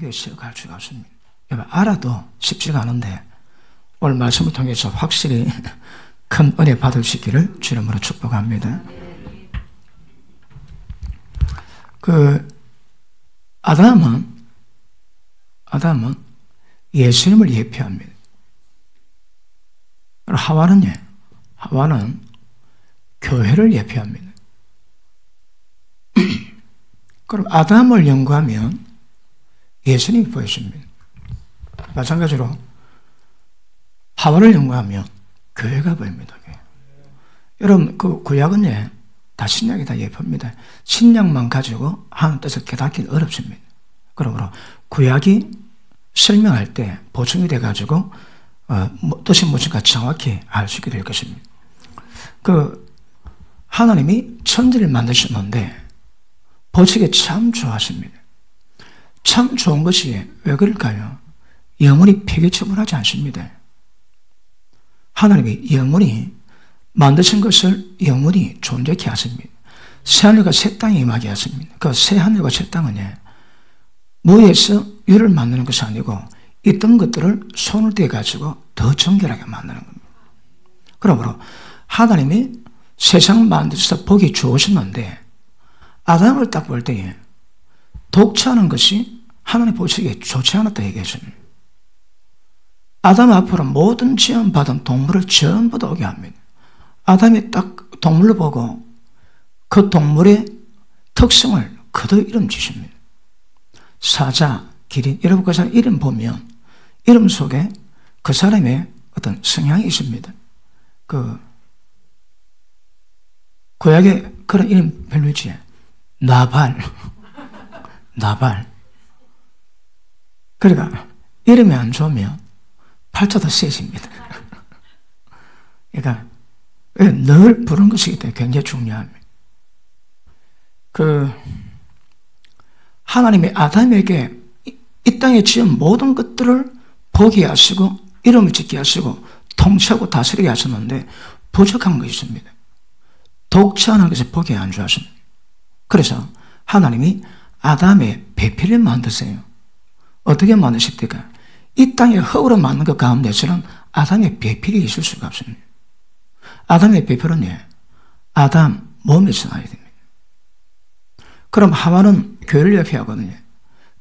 교회 세워갈 수가 없습니다. 알아도 쉽지가 않은데 오늘 말씀을 통해서 확실히 큰 은혜 받을 수 있기를 주님으로 축복합니다. 아담은 예수님을 예표합니다. 하와는 교회를 예표합니다. 그럼 아담을 연구하면 예수님이 보여집니다. 마찬가지로 하와를 연구하면 교회가 보입니다. 여러분, 구약은 다 신약이 다 예표입니다. 신약만 가지고 하나님 뜻을 깨닫기는 어렵습니다. 그러므로 구약이 설명할 때 보충이 돼가지고 뜻이 무엇인가 정확히 알 수 있게 될 것입니다. 하나님이 천지를 만드셨는데 보시기에 참 좋았습니다. 참 좋은 것이 왜 그럴까요? 영원히 폐기처분하지 않습니다. 하나님이 영원히 만드신 것을 영원히 존재케 하십니다. 새하늘과 새 땅에 임하게 하십니다. 그 새하늘과 새 땅은 무에서 유를 만드는 것이 아니고 있던 것들을 손을 대가지고 더 정결하게 만드는 겁니다. 그러므로 하나님이 세상을 만드셔서 보기 좋으셨는데 아담을 딱 볼 때에 독차하는 것이 하나님 보시기에 좋지 않았다 얘기했습니다. 아담 앞으로 모든 지원받은 동물을 전부 다 오게 합니다. 아담이 딱 동물을 보고 그 동물의 특성을 그대로 이름 지십니다. 사자, 기린, 여러분 그 사람 이름 보면 이름 속에 그 사람의 어떤 성향이 있습니다. 구약에 그런 이름 별로 있지. 나발. 그러니까 이름이 안 좋으면 팔자도 세집니다. 그러니까 늘 부른 것이기 때문에 굉장히 중요합니다. 하나님이 아담에게 이 땅에 지은 모든 것들을 보게 하시고 이름을 짓게 하시고 통치하고 다스리게 하셨는데 부족한 것이 있습니다. 독차하는 것을 보기에 안 좋아하십니다. 그래서 하나님이 아담의 배필을 만드세요. 어떻게 만드십니까? 이 땅에 흙으로 만든 것 가운데서는 아담의 배필이 있을 수가 없습니다. 아담의 배필은 아담 몸에서 나야 됩니다. 그럼 하와는 교회를 예표하거든요.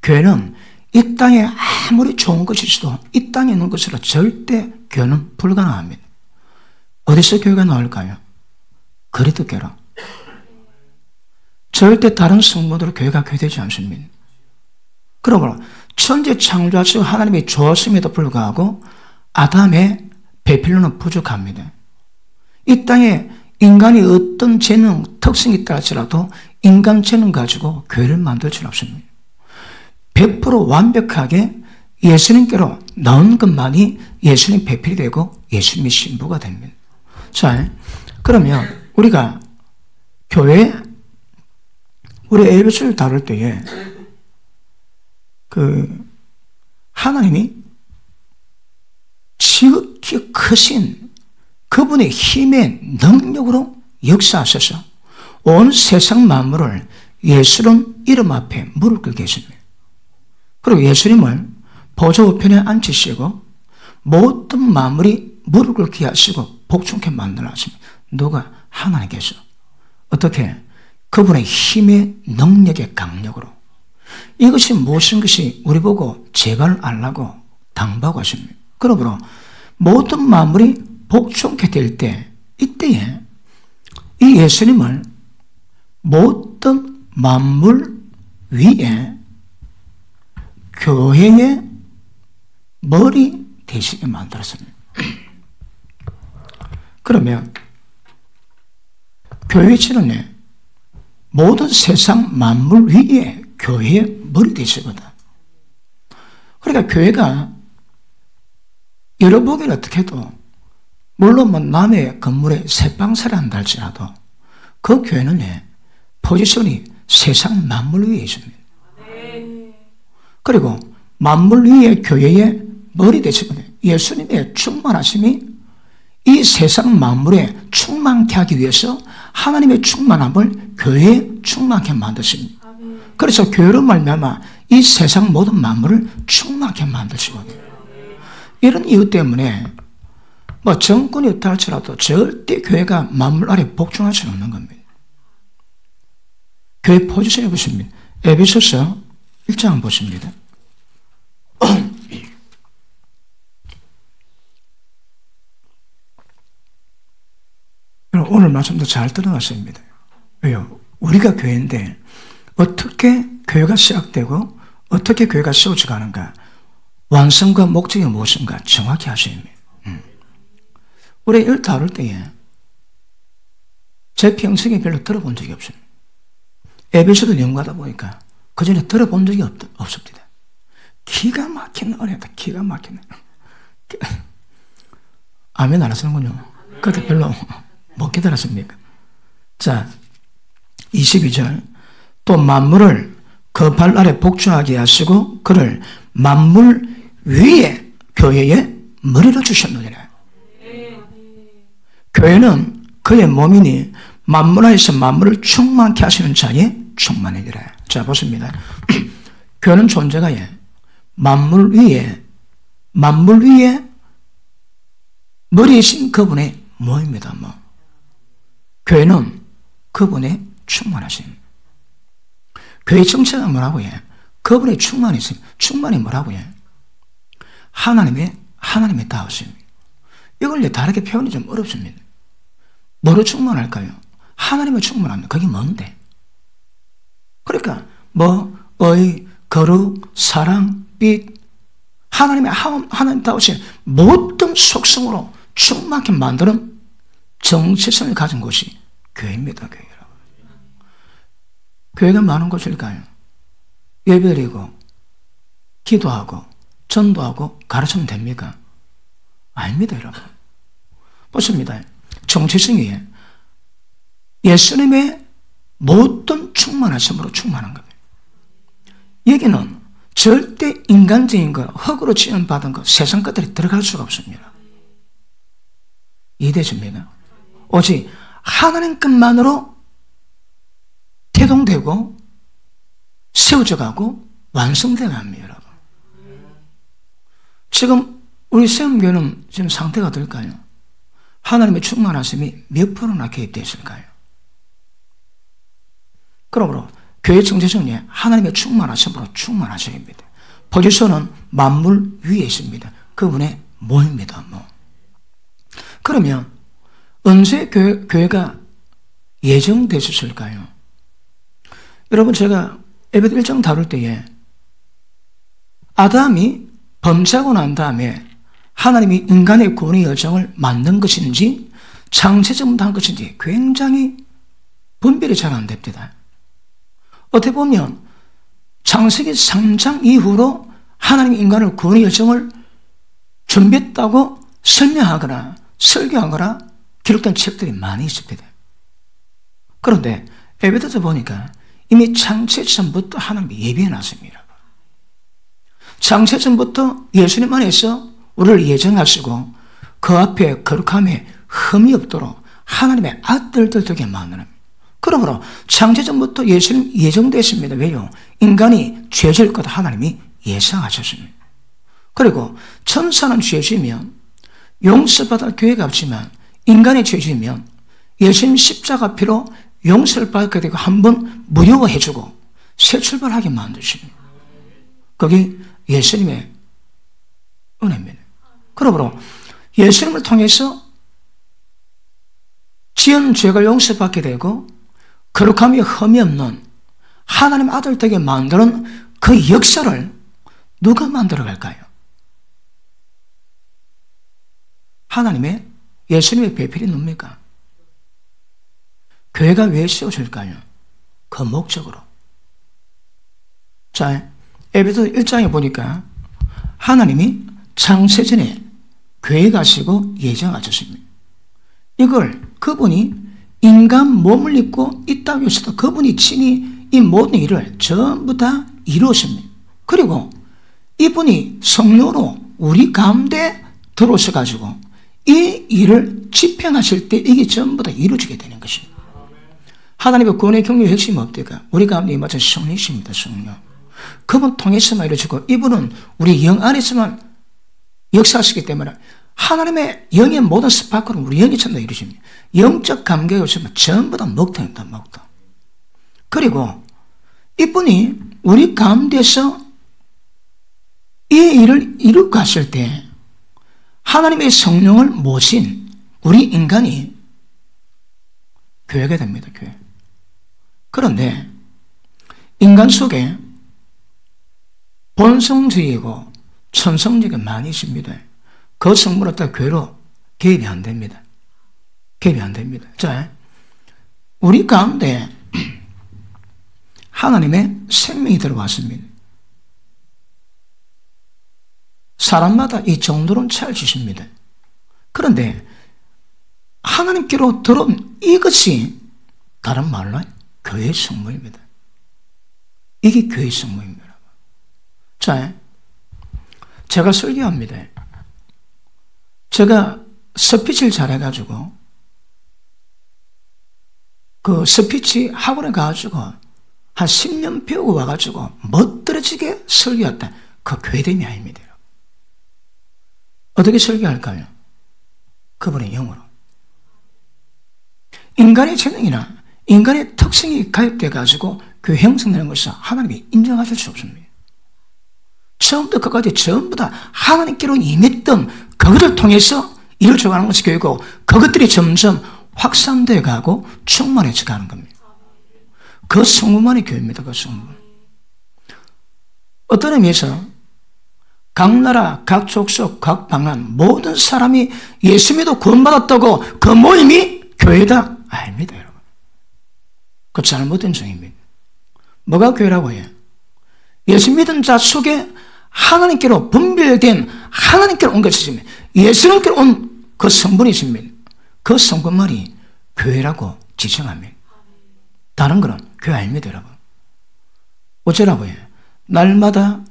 교회는 이 땅에 아무리 좋은 것이 있어도 이 땅에 있는 것으로 절대 교회는 불가능합니다. 어디서 교회가 나올까요? 그리스도교로. 절대 다른 성분으로 교회가 교회되지 않습니다. 그러므로 천지 창조하시고 하나님이 좋았음에도 불구하고 아담의 배필로는 부족합니다. 이 땅에 인간이 어떤 재능, 특성이 있다 할지라도 인간 재능 가지고 교회를 만들 수는 없습니다. 100% 완벽하게 예수님께로 나온 것만이 예수님 배필이 되고 예수님의 신부가 됩니다. 자, 그러면 우리가 교회, 우리 에베소를 다룰 때에 하나님이 지극히 크신 그분의 힘의 능력으로 역사하셔서 온 세상 만물을 예수님 이름 앞에 무릎 꿇게 했습니다. 그리고 예수님을 보좌 우편에 앉히시고 모든 만물이 무릎 꿇게 하시고 복종케 만들어 하십니다. 누가? 하나님께서. 어떻게? 그분의 힘의 능력의 강력으로. 이것이 무슨 것이 우리 보고 제발 알라고 당부하고 하십니다. 그러므로 모든 만물이 복종케 될 때, 이때에 이 예수님을 모든 만물 위에 교회의 머리 되시게 만들었습니다. 그러면 교회처럼 모든 세상 만물 위에 교회의 머리 되시거든. 그러니까 교회가 열어보기는 어떻게 해도 물론 뭐 남의 건물에 새방사를 한다 할지라도 그 교회는 포지션이 세상 만물 위에 있습니다. 그리고 만물 위에 교회의 머리 되시거든요. 예수님의 충만하심이 이 세상 만물에 충만케 하기 위해서 하나님의 충만함을 교회에 충만케 만드십니다. 그래서 교회로 말미암아 이 세상 모든 만물을 충만하게 만드시거든요. 이런 이유 때문에 정권이 없다 할지라도 절대 교회가 만물 아래 복종할 수는 없는 겁니다. 교회 포지션이 보십니다. 에베소서 1장 보십니다. 오늘 말씀도 잘 들어갔습니다. 왜요? 우리가 교회인데 어떻게 교회가 시작되고 어떻게 교회가 세워져 가는가, 완성과 목적이 무엇인가 정확히 하셔야 합니다. 우리 이걸 다룰 때에 제 평생에 별로 들어본 적이 없습니다. 에베소를 연구하다 보니까 그 전에 들어본 적이 없습니다. 기가 막힌 은혜다. 기가 막힌 아멘 안 하시는군요. 그때 별로 못 기다렸습니까? 자, 22절. 또 만물을 그 발 아래 복종하게 하시고 그를 만물 위에 교회의 머리로 주셨느니라. 교회는 그의 몸이니 만물 안에서 만물을 충만케 하시는 자의 충만이니라. 자, 보십니다. 교회는 존재가 만물 위에 머리이신 그분의 몸입니다. 교회는 그분의 충만하심. 교회 정체가 뭐라고 해? 그분의 충만이심. 충만이 뭐라고 해? 하나님의 다우심. 이걸 다르게 표현이 좀 어렵습니다. 뭐로 충만할까요? 하나님의 충만합니다. 그게 뭔데? 그러니까 의, 거룩, 사랑, 빛, 하나님 다우심 모든 속성으로 충만하게 만드는 정체성을 가진 곳이 교회입니다. 교회가 많은 곳일까요? 예배드리고 기도하고 전도하고 가르치면 됩니까? 아닙니다, 여러분. 보십니다. 정체성이 예수님의 모든 충만하심으로 충만한 겁니다. 여기는 절대 인간적인 것, 흙으로 지원받은 것, 세상 것들이 들어갈 수가 없습니다. 이해되십니까? 오직 하나님 것만으로 태동되고 세워져 가고 완성되어 갑니다, 여러분. 지금 우리 세움교회는 지금 상태가 어떨까요? 하나님의 충만하심이 몇 프로나 개입되어 있을까요? 그러므로 교회 정체성이 하나님의 충만하심으로 충만하셔야 합니다. 포지션은 만물 위에 있습니다. 그분의 몸입니다. 그러면 언제 교회가 예정되셨을까요? 여러분, 제가 에베소 1장 다룰 때에 아담이 범죄하고 난 다음에 하나님이 인간의 구원의 여정을 만든 것인지 창세전부터 한 것인지 굉장히 분별이 잘 안 됩니다. 어떻게 보면 창세기 3장 이후로 하나님이 인간을 구원의 여정을 준비했다고 설명하거나 설교하거나 기록된 책들이 많이 있습니다. 그런데 에베소서 보니까 이미 창세전부터 하나님이 예비해놨습니다. 창세전부터 예수님 안에서 우리를 예정하시고 그 앞에 거룩함에 흠이 없도록 하나님의 아들들 되게 만드는, 그러므로 창세전부터 예수님 예정되었습니다. 왜요? 인간이 죄질 것 하나님이 예상하셨습니다. 그리고 천사는 죄지면 용서받을 교회가 없지만 인간의 죄지면 예수님 십자가 피로 용서를 받게 되고 한번 무효화해주고 새 출발하게 만드십니다. 그게 예수님의 은혜입니다. 그러므로 예수님을 통해서 지은 죄가 용서받게 되고 거룩함이 흠이 없는 하나님 아들 되게 만드는 그 역사를 누가 만들어갈까요? 하나님의, 예수님의 배필이 뭡니까? 교회가 왜 세워질까요? 그 목적으로. 자, 에베소 1장에 보니까 하나님이 창세전에 교회 가시고 예정하셨습니다. 이걸 그분이 인간 몸을 입고 이 땅에서도 그분이 친히 이 모든 일을 전부 다 이루었습니다. 그리고 이분이 성령으로 우리 가운데 들어오셔가지고 이 일을 집행하실 때 이게 전부 다 이루어지게 되는 것입니다. 하나님의 구원의 경륜의 핵심이 뭡니까? 우리 가운데 임하신 성령이십니다. 성령. 그분 통해서만 이루어지고 이분은 우리 영 안에서만 역사하시기 때문에 하나님의 영의 모든 스파크는 우리 영이 전다 이루어집니다. 영적 감격이 없으면 전부 다 먹통입니다. 먹통. 그리고 이분이 우리 가운데서 이 일을 이루고 갔을 때 하나님의 성령을 모신 우리 인간이 교회가 됩니다. 교회. 그런데 인간 속에 본성적이고 천성적이 많이 있습니다. 그 성분을 따라 교회로 개입이 안 됩니다. 개입이 안 됩니다. 자, 우리 가운데 하나님의 생명이 들어왔습니다. 사람마다 이 정도는 차이를 주십니다. 그런데 하나님께로 들어온 이것이 다른 말로 교회의 성모입니다. 이게 교회의 성모입니다. 자, 제가 설교합니다. 제가 스피치를 잘해가지고 그 스피치 학원에 가가지고 한 10년 배우고 와가지고 멋들어지게 설교했다. 그 교회됨이 아닙니다. 어떻게 설교할까요? 그분의 영으로. 인간의 재능이나 인간의 특성이 가입돼가지고 교회 형성되는 것을 하나님이 인정하실 수 없습니다. 처음부터 끝까지 전부 다 하나님께로 임했던 그것을 통해서 이루어져가는 것이 교회고 그것들이 점점 확산되어 가고 충만해져 가는 겁니다. 그 성부만이 교회입니다. 그 성부. 어떤 의미에서 각 나라, 각 족속, 각 방안 모든 사람이 예수 믿어 구원받았다고 그 모임이 교회다? 아닙니다, 여러분. 그 잘못된 정의입니다. 뭐가 교회라고 해요? 예수 믿은 자 속에 하나님께로 분별된 하나님께로 온 것이지만 예수님께로 온 그 성분이 있습니다. 그 성분만이 교회라고 지칭합니다. 다른 거는 교회 아닙니다, 여러분. 어쩌라고 해요? 날마다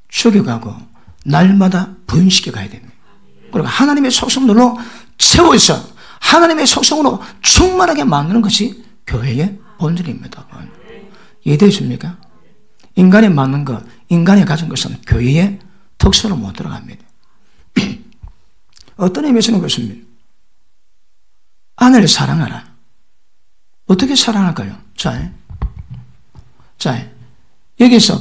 죽여가고 날마다 부인시켜 가야 됩니다. 그리고 하나님의 속성들로 채워서 하나님의 속성으로 충만하게 만드는 것이 교회의 본질입니다. 이해되십니까? 인간이 만든 것, 인간이 가진 것은 교회의 특수로 못 들어갑니다. 어떤 의미에서는 그렇습니다. 아내를 사랑하라. 어떻게 사랑할까요? 자, 여기서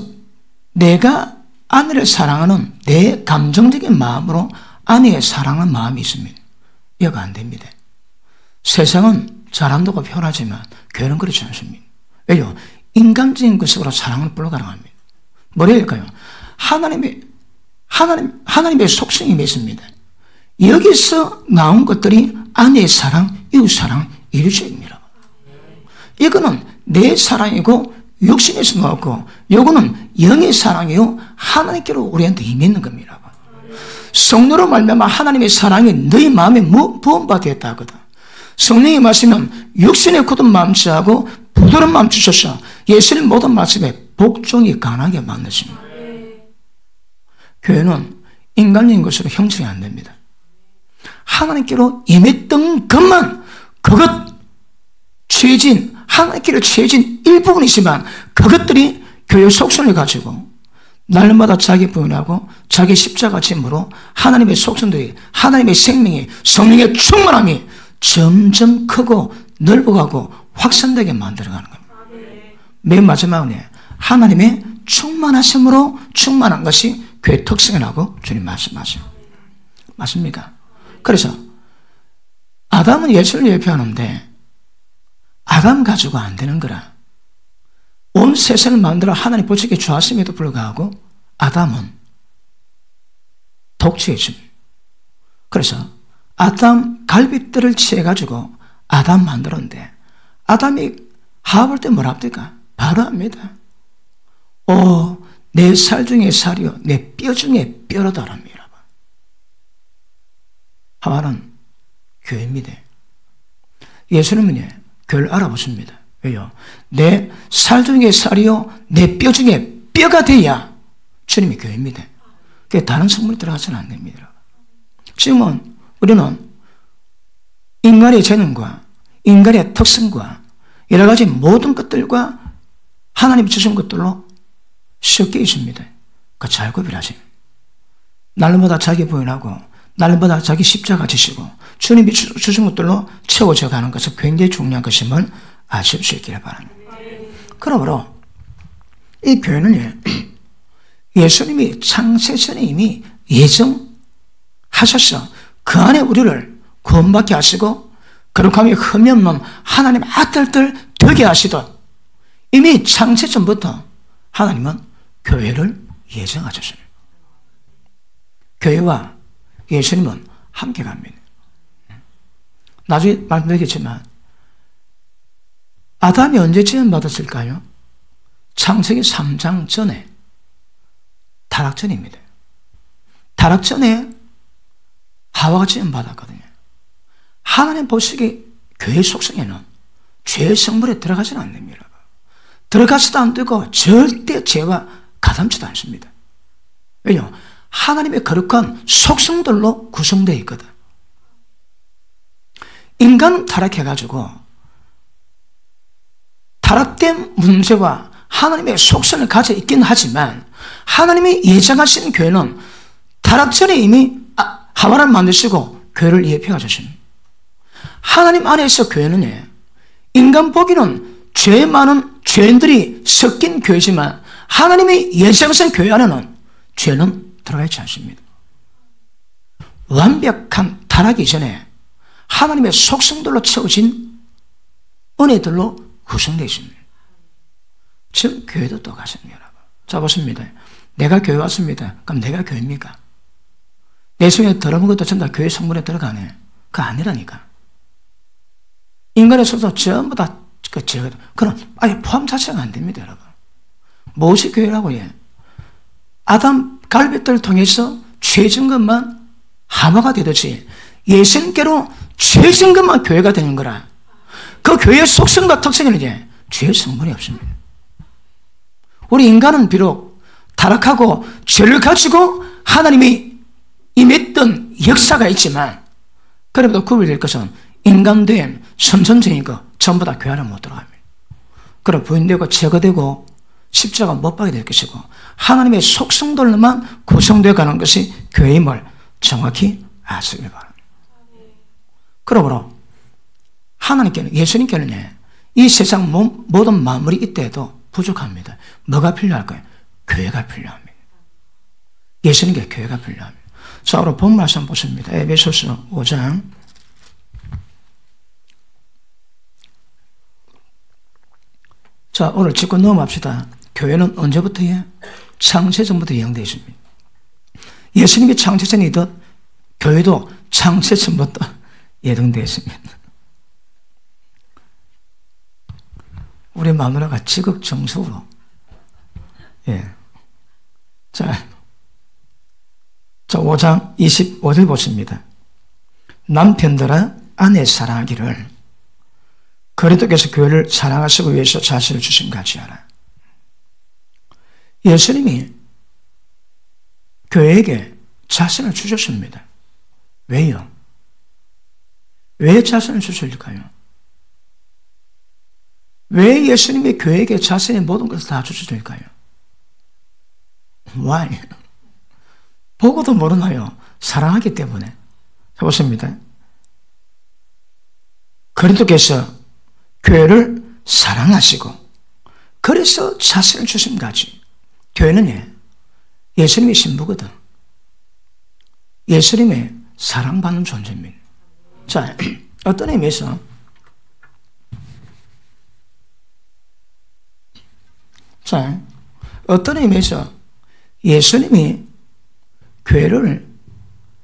내가 아내를 사랑하는 내 감정적인 마음으로 아내의 사랑하는 마음이 있습니다. 이해가 안 됩니다. 세상은 잘한다고 표현하지만 교회는 그렇지 않습니다. 왜요? 인간적인 것으로 사랑은 불가능합니다. 뭐랄까요? 하나님의 속성이 있습니다. 여기서 나온 것들이 아내의 사랑, 이웃 사랑, 이루어집니다. 이거는 내 사랑이고 육신에서 나왔고 이거는 영의 사랑이요 하나님께로 우리한테 임했는 겁니다. 성령으로 말미암아 하나님의 사랑이 너희 마음에 부음받았다 하거든. 성령이 말씀은 육신의 굳은 마음씨하고 부드러운 마음 주셔서 예수님 모든 말씀에 복종이 가능하게 만드십니다. 교회는 인간적인 것으로 형성이 안 됩니다. 하나님께로 임했던 것만 그것 취해진 하나님께로 취해진 일부분이지만 그것들이 교회 속성을 가지고 날마다 자기 부인하고 자기 십자가 짐으로 하나님의 속성들이 하나님의 생명이 성령의 충만함이 점점 크고 넓어가고 확산되게 만들어가는 겁니다. 맨 마지막에 하나님의 충만하심으로 충만한 것이 교회 특성이라고 주님 말씀하세요. 맞습니까? 그래서 아담은 예수를 예표하는데 아담 가지고 안 되는 거라. 온 세상을 만들어 하나님 보시기에 좋았음에도 불구하고 아담은 독취했습니다. 그래서 아담 갈빗들을 취해가지고 아담 만들었는데 아담이 하볼 때 뭐라 합니까? 바로 합니다. 내 살 중에 살이요 내 뼈 중에 뼈로다랍니다. 하와는 교회입니다. 예수님은 교회를 알아보십니다. 왜요? 내 살 중에 살이요 내 뼈 중에 뼈가 돼야 주님이 교회입니다. 그게 다른 성분이 들어가서는 안 됩니다. 지금은 우리는 인간의 재능과 인간의 특성과 여러 가지 모든 것들과 하나님이 주신 것들로 섞여 있습니다. 그 잘 구별하세요. 날마다 자기 부인하고 날마다 자기 십자가 지시고 주님이 주신 것들로 채워져 가는 것은 굉장히 중요한 것임을 아실 수 있기를 바랍니다. 그러므로 이 교회는 예수님이 창세전에 이미 예정하셔서 그 안에 우리를 구원받게 하시고 거룩함이 흠이 없는 하나님 아들들 되게 하시듯 이미 창세전부터 하나님은 교회를 예정하셨습니다. 교회와 예수님은 함께 갑니다. 나중에 말씀드리겠지만 아담이 언제 지음받았을까요? 창세기 3장 전에, 타락전입니다. 타락전에 하와가 지음받았거든요. 하나님 보시기에 교회 속성에는 죄의 성물에 들어가지는 않습니다. 들어가지도 안 되고 절대 죄와 가담치도 않습니다. 왜냐? 하나님의 거룩한 속성들로 구성되어 있거든. 인간은 타락해가지고 타락된 문제와 하나님의 속성을 가져 있긴 하지만 하나님이 예정하신 교회는 타락 전에 이미 하와를 만드시고 교회를 예표해 주십니다. 하나님 안에서 교회는 인간 보기는 죄 많은 죄인들이 섞인 교회지만 하나님이 예정하신 교회 안에는 죄는 들어가 있지 않습니다. 완벽한 타락 이전에 하나님의 속성들로 채워진 은혜들로 구성되어 있습니다. 지금 교회도 똑같습니다. 자, 보십니다. 내가 교회 왔습니다. 그럼 내가 교회입니까? 내 속에 더러운 것도 전부 다 교회 성문에 들어가네. 그거 아니라니까. 인간의 속성 전부 다 그럼 아예 포함 자체가 안 됩니다, 여러분. 무엇이 교회라고 해? 아담 갈빗들을 통해서 죄진 것만 하와가 되듯이 예수님께로 죄진 것만 교회가 되는 거라. 그 교회의 속성과 특성은 이제 죄의 성분이 없습니다. 우리 인간은 비록 타락하고 죄를 가지고 하나님이 임했던 역사가 있지만 그래도 구별될 것은 인간된 선천적인 것 전부 다 교회 안에 못 들어갑니다. 그럼 부인되고 제거되고 십자가 못 박게 될 것이고 하나님의 속성들로만 구성되어 가는 것이 교회임을 정확히 아시길 바랍니다. 그러므로 하나님께는, 예수님께는 이 세상 모든 만물이 이때에도 부족합니다. 뭐가 필요할까요? 교회가 필요합니다. 예수님께 교회가 필요합니다. 자, 오늘 본 말씀 보십니다. 에베소서 5장 자, 오늘 짚고 넘어갑시다. 교회는 언제부터요? 창세전부터 예정되어 있습니다. 예수님이 창세전이듯 교회도 창세전부터 예정되어 있습니다. 우리 마누라가 지극정성으로 자 5장 25절 보십니다. 남편들아 아내 사랑하기를 그리스도께서 교회를 사랑하시고 위해서 자신을 주신 같이 하라. 예수님이 교회에게 자신을 주셨습니다. 왜요? 왜 자신을 주실까요? 왜 예수님이 교회에게 자신의 모든 것을 다 주실까요? Why? 보고도 모르나요? 사랑하기 때문에. 자, 보십니다. 그리스도께서 교회를 사랑하시고 그래서 자신을 주신 같이. 교회는 예수님의 신부거든. 예수님의 사랑받는 존재입니다. 자, 어떤 의미에서 예수님이 교회를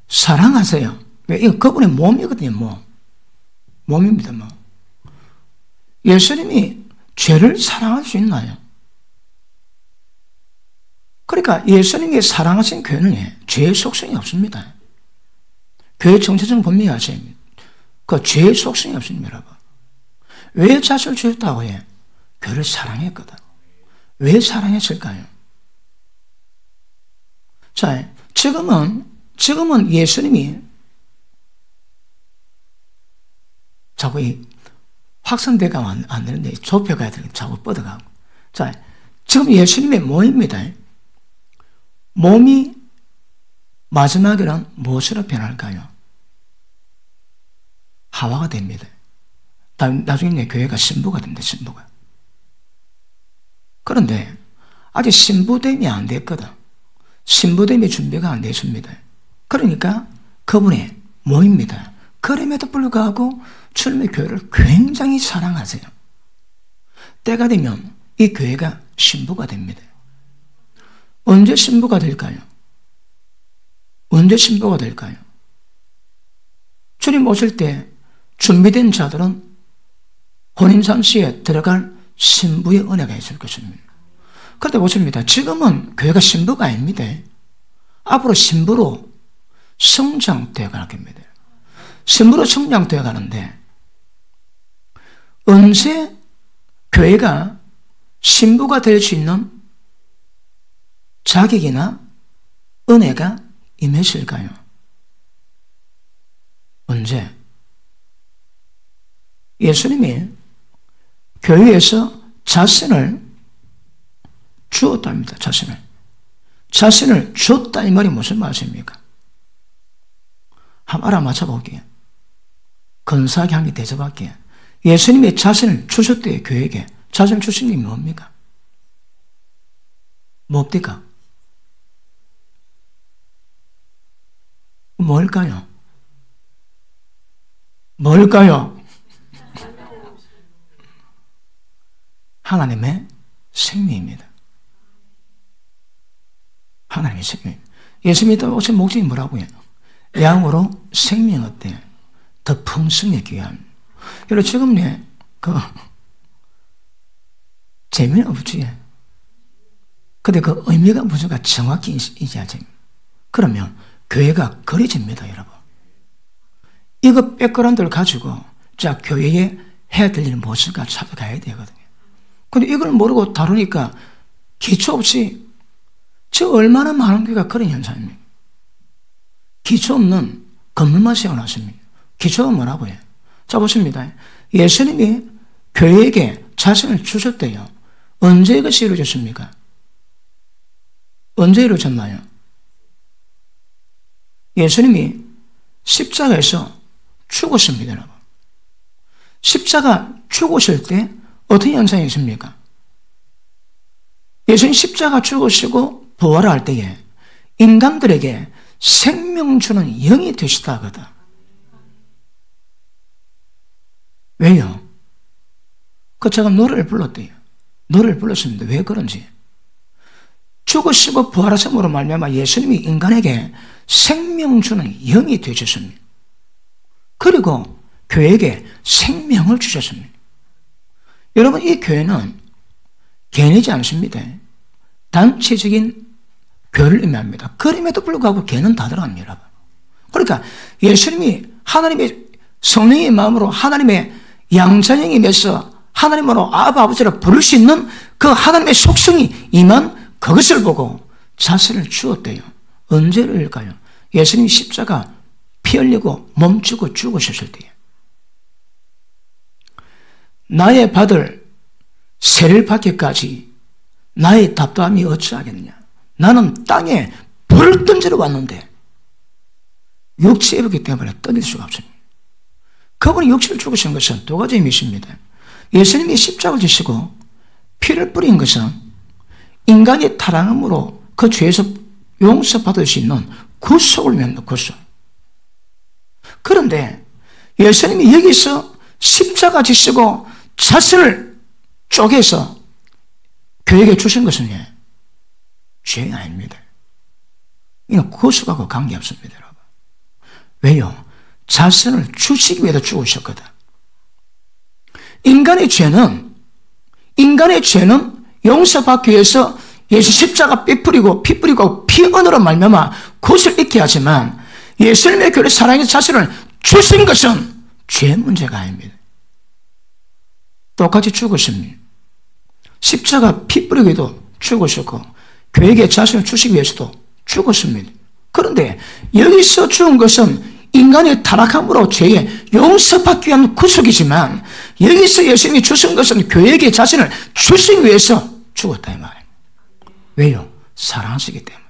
사랑하세요. 이거 그분의 몸이거든요. 몸입니다. 예수님이 죄를 사랑할 수 있나요? 그러니까 예수님이 사랑하신 교회는 죄의 속성이 없습니다. 교회 정체적인 분명히 아셔야 합니다. 그 죄의 속성이 없습니다, 여러분. 왜 자신을 주셨다고 해? 교회를 사랑했거든. 왜 사랑했을까요? 자, 지금은 예수님이 자꾸 확산돼가 안 되는데 좁혀가야 되는데 자꾸 뻗어가고. 자, 지금 예수님의 몸입니다. 몸이 마지막에는 무엇으로 변할까요? 하와가 됩니다. 나중에 교회가 신부가 됩니다. 신부가. 그런데 아직 신부됨이 안 됐거든. 신부됨이 준비가 안 됐습니다. 그러니까 그분이 모입니다. 그럼에도 불구하고 주님의 교회를 굉장히 사랑하세요. 때가 되면 이 교회가 신부가 됩니다. 언제 신부가 될까요? 언제 신부가 될까요? 주님 오실 때 준비된 자들은 혼인잔치에 들어갈 신부의 은혜가 있을 것입니다. 그런데 보십니다. 지금은 교회가 신부가 아닙니다. 앞으로 신부로 성장되어 갈 겁니다. 신부로 성장되어 가는데 언제 교회가 신부가 될 수 있는 자격이나 은혜가 임했을까요? 언제? 예수님이 교회에서 자신을 주었답니다. 자신을 줬다 이 말이 무슨 말씀입니까? 한번 알아맞혀보기에 근사하게 한 개 대접할게요. 예수님이 자신을 주셨대요. 교회에게. 자신을 주신 게 뭡니까? 뭡니까? 뭘까요? 하나님의 생명입니다. 하나님의 생명. 예수님이 오신 목적이 뭐라고요? 양으로 생명 어때? 더 풍성하게 위함. 여러분 지금 재미는 없지. 근데 그 의미가 무슨가 정확히 이해하지. 그러면 교회가 거리집니다, 여러분. 이거 백그라운드를 가지고 자 교회에 해야 될 일은 무엇일까 찾아가야 되거든요. 근데 이걸 모르고 다루니까 기초 없이 저 얼마나 많은 교회가 그런 현상입니까? 기초 없는 건물만 세워놨습니다. 기초가 뭐라고요? 자 보십니다. 예수님이 교회에게 자신을 주셨대요. 언제 이것이 이루어졌습니까? 언제 이루어졌나요? 예수님이 십자가에서 죽으십니다, 여러분. 십자가 죽으실 때 어떤 현상이 있습니까? 예수님 십자가 죽으시고 부활할 때에 인간들에게 생명 주는 영이 되시다 하거든. 왜요? 제가 노래를 불렀대요. 노래를 불렀습니다. 왜 그런지. 죽으시고 부활하심으로 말미암아 예수님이 인간에게 생명 주는 영이 되셨습니다. 그리고 교회에게 생명을 주셨습니다. 여러분 이 교회는 개인이지 않습니다. 단체적인 교회를 의미합니다. 그럼에도 불구하고 개는 다 들어갑니다. 그러니까 예수님이 하나님의 성령의 마음으로 하나님의 양자형이 맺어 하나님으로 아버지라 부를 수 있는 그 하나님의 속성이 임한 그것을 보고 자신을 주었대요. 언제일까요? 예수님이 십자가 피 흘리고 몸주고 죽으셨을 때에 나의 받을 세를 받기까지 나의 답답함이 어찌하겠느냐. 나는 땅에 불을 던지러 왔는데 육체에 입었기 때문에 던질 수가 없습니다. 그분이 육체를 죽으신 것은 두 가지 의미십니다. 예수님이 십자가를 지시고 피를 뿌린 것은 인간의 타락함으로 그 죄에서 용서받을 수 있는 구속을 위한 구속. 그런데 예수님이 여기서 십자가 지시고 자신을 쪼개서 교회에게 주신 것은 죄가 아닙니다. 이건 구속하고 관계없습니다, 여러분. 왜요? 자신을 주시기 위해서 죽으셨거든. 인간의 죄는 용서받기 위해서 예수 십자가 피 뿌리고 피 언어로 말미암아 그것을 잊게 하지만 예수님의 교회를 사랑해서 자신을 주신 것은 죄 문제가 아닙니다. 똑같이 죽으십니다. 십자가 피 뿌리기도 죽으셨고 교회에게 자신을 주시기 위해서도 죽었습니다. 그런데 여기서 죽은 것은 인간의 타락함으로 죄에 용서받기 위한 구속이지만 여기서 예수님이 주신 것은 교회에게 자신을 주시기 위해서 죽었다 이 말이에요. 왜요? 사랑하시기 때문에.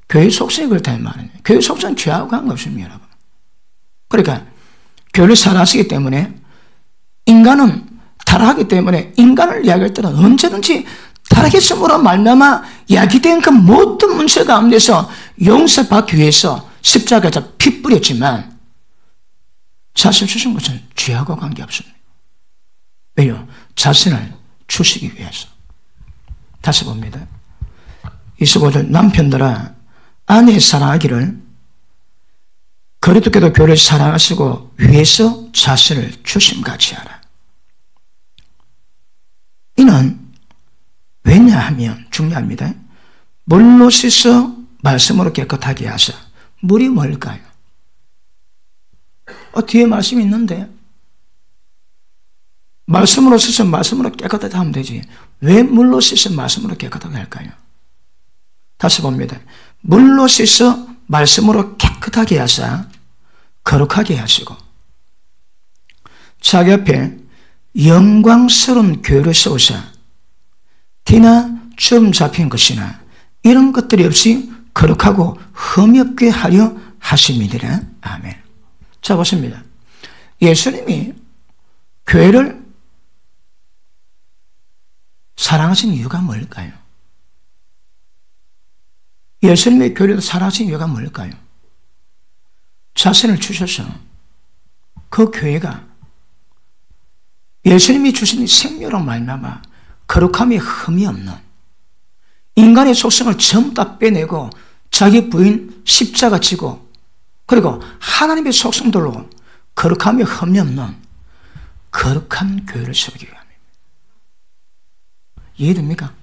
교회 속성이 그렇다는 말이에요. 교회 속성은 죄하고 관계없습니다, 여러분. 그러니까 교회를 사랑하시기 때문에 인간은 타락하기 때문에 인간을 이야기할 때는 언제든지 타락했음으로 말미암아 야기된 그 모든 문제 가운데서 용서받기 위해서 십자가에서 피 뿌렸지만 자신을 주신 것은 죄하고 관계없습니다. 왜요? 자신을 주시기 위해서. 다시 봅니다. 25절 남편들아 아내 사랑하기를 그리스도께도 교회를 사랑하시고 위해서 자신을 주심같이 하라. 이는 왜냐하면 중요합니다. 물로 씻어 말씀으로 깨끗하게 하사. 물이 뭘까요? 뒤에 말씀이 있는데 말씀으로 씻어 말씀으로 깨끗하게 하면 되지. 왜 물로 씻어 말씀으로 깨끗하게 할까요? 다시 봅니다. 물로 씻어 말씀으로 깨끗하게 하사 거룩하게 하시고 자기 앞에 영광스러운 교회를 세우사 티나 점 잡힌 것이나 이런 것들이 없이 거룩하고 흠이 없게 하려 하심이니라. 아멘. 자 보십니다. 예수님이 교회를 사랑하신 이유가 뭘까요? 예수님의 교회를 사랑하신 이유가 뭘까요? 자신을 주셔서 그 교회가 예수님이 주신 생명으로 말미암아 거룩함이 흠이 없는 인간의 속성을 전부 다 빼내고 자기 부인 십자가 지고 그리고 하나님의 속성들로 거룩함이 흠이 없는 거룩한 교회를 세우기 위함입니다. 이해됩니까?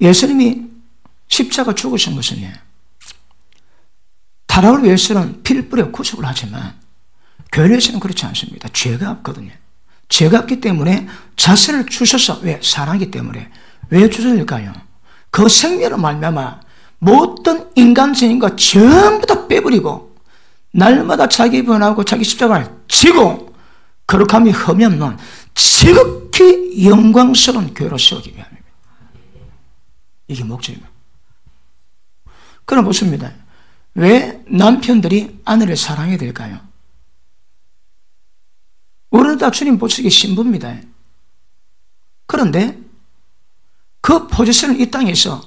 예수님이 십자가 죽으신 것은 타락을 위해서는 피를 뿌려 구속을 하지만 교회를 위해서는 그렇지 않습니다. 죄가 없거든요. 죄가 없기 때문에 자신을 주셔서 왜? 사랑하기 때문에. 왜 주셨을까요? 그 생명을 말미암아 모든 인간적인 것 전부 다 빼버리고 날마다 자기 변하고 자기 십자가를 지고 거룩함이 흠이 없는 지극히 영광스러운 교회로 세우기 위함입니다. 이게 목적입니다. 그럼 보십니다. 왜 남편들이 아내를 사랑해야 될까요? 우리는 다 주님 보시기에 신부입니다. 그런데 그 포지션을 이 땅에서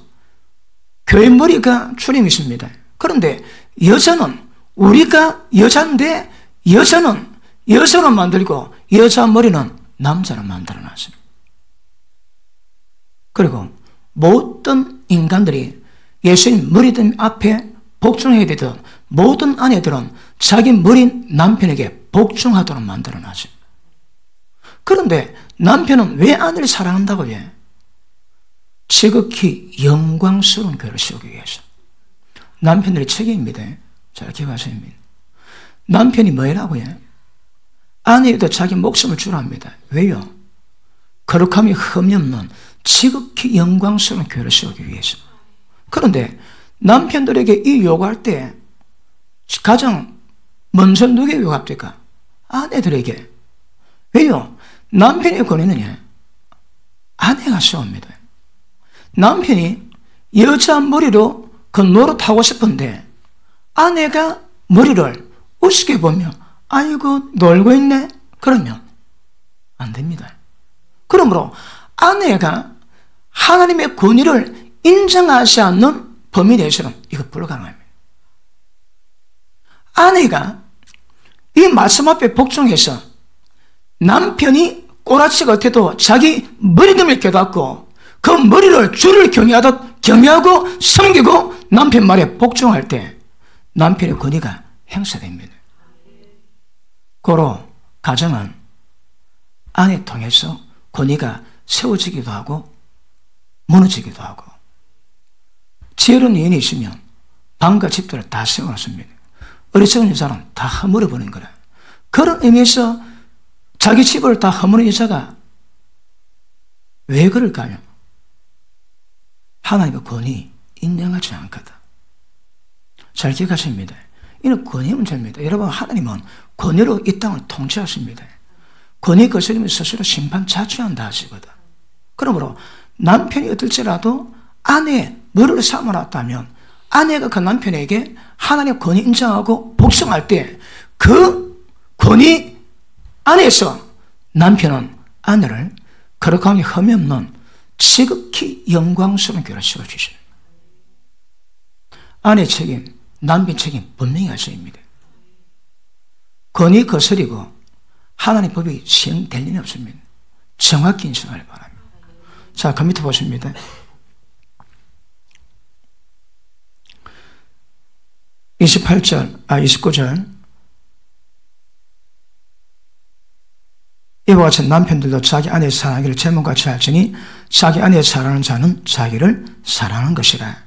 교회 머리가 주님이십니다. 그런데 여자는 우리가 여자인데 여자는 여자로 만들고 여자 머리는 남자로 만들어놨습니다. 그리고 모든 인간들이 예수님 머리들 앞에 복종해야 되던 모든 아내들은 자기 머리 남편에게 복종하도록 만들어놨습니다. 그런데 남편은 왜 아내를 사랑한다고요? 지극히 영광스러운 교회를 세우기 위해서. 남편들의 책임입니다. 잘 기억하셔야 합니다. 남편이 뭐라고요? 아내에도 자기 목숨을 주랍니다. 왜요? 거룩함이 흠이 없는 지극히 영광스러운 교회를 세우기 위해서. 그런데 남편들에게 이 요구할 때 가장 먼저 누구에게 요구합니까? 아내들에게. 왜요? 남편의 권위는 아내가 세웁니다. 남편이 여자 머리로 그 노릇하고 싶은데 아내가 머리를 우습게 보며 아이고 놀고 있네? 그러면 안 됩니다. 그러므로 아내가 하나님의 권위를 인정하지 않는 범위에 대해서는 이거 불가능합니다. 아내가 이 말씀 앞에 복종해서 남편이 꼬라치 같아도 자기 머리듬을 깨닫고 그 머리를 주를 경외하고 섬기고 남편 말에 복종할 때 남편의 권위가 행사됩니다. 고로 가정은 아내 통해서 권위가 세워지기도 하고 무너지기도 하고 지혜로운 여인이 있으면 방과 집들을 다 세워놨습니다. 어리석은 여자는 다 허물어버린 거라. 그런 의미에서 자기 집을 다 허무는 여자가 왜 그럴까요? 하나님의 권위 인정하지 않거든. 잘 기억하십니다. 이는 권위 문제입니다. 여러분, 하나님은 권위로 이 땅을 통치하십니다. 권위 거스르면 스스로 심판 자초한다 하시거든. 그러므로 남편이 어떨지라도 아내의 머리를 삼아놨다면 아내가 그 남편에게 하나님의 권위 인정하고 복종할 때 그 권위 안에서 남편은 아내를 거룩함이 흠이 없는 지극히 영광스러운 교회를 세워주십니다. 아내 책임, 남편 책임 분명히 하셔야입니다. 권위 거스리고 하나님 법이 시행될 일이 없습니다. 정확히 인정하기 바랍니다. 자, 그 밑에 보십니다. 29절. 이와 같이 남편들도 자기 아내의 사랑하기를 제물같이 할지니 자기 아내의 사랑하는 자는 자기를 사랑하는 것이라.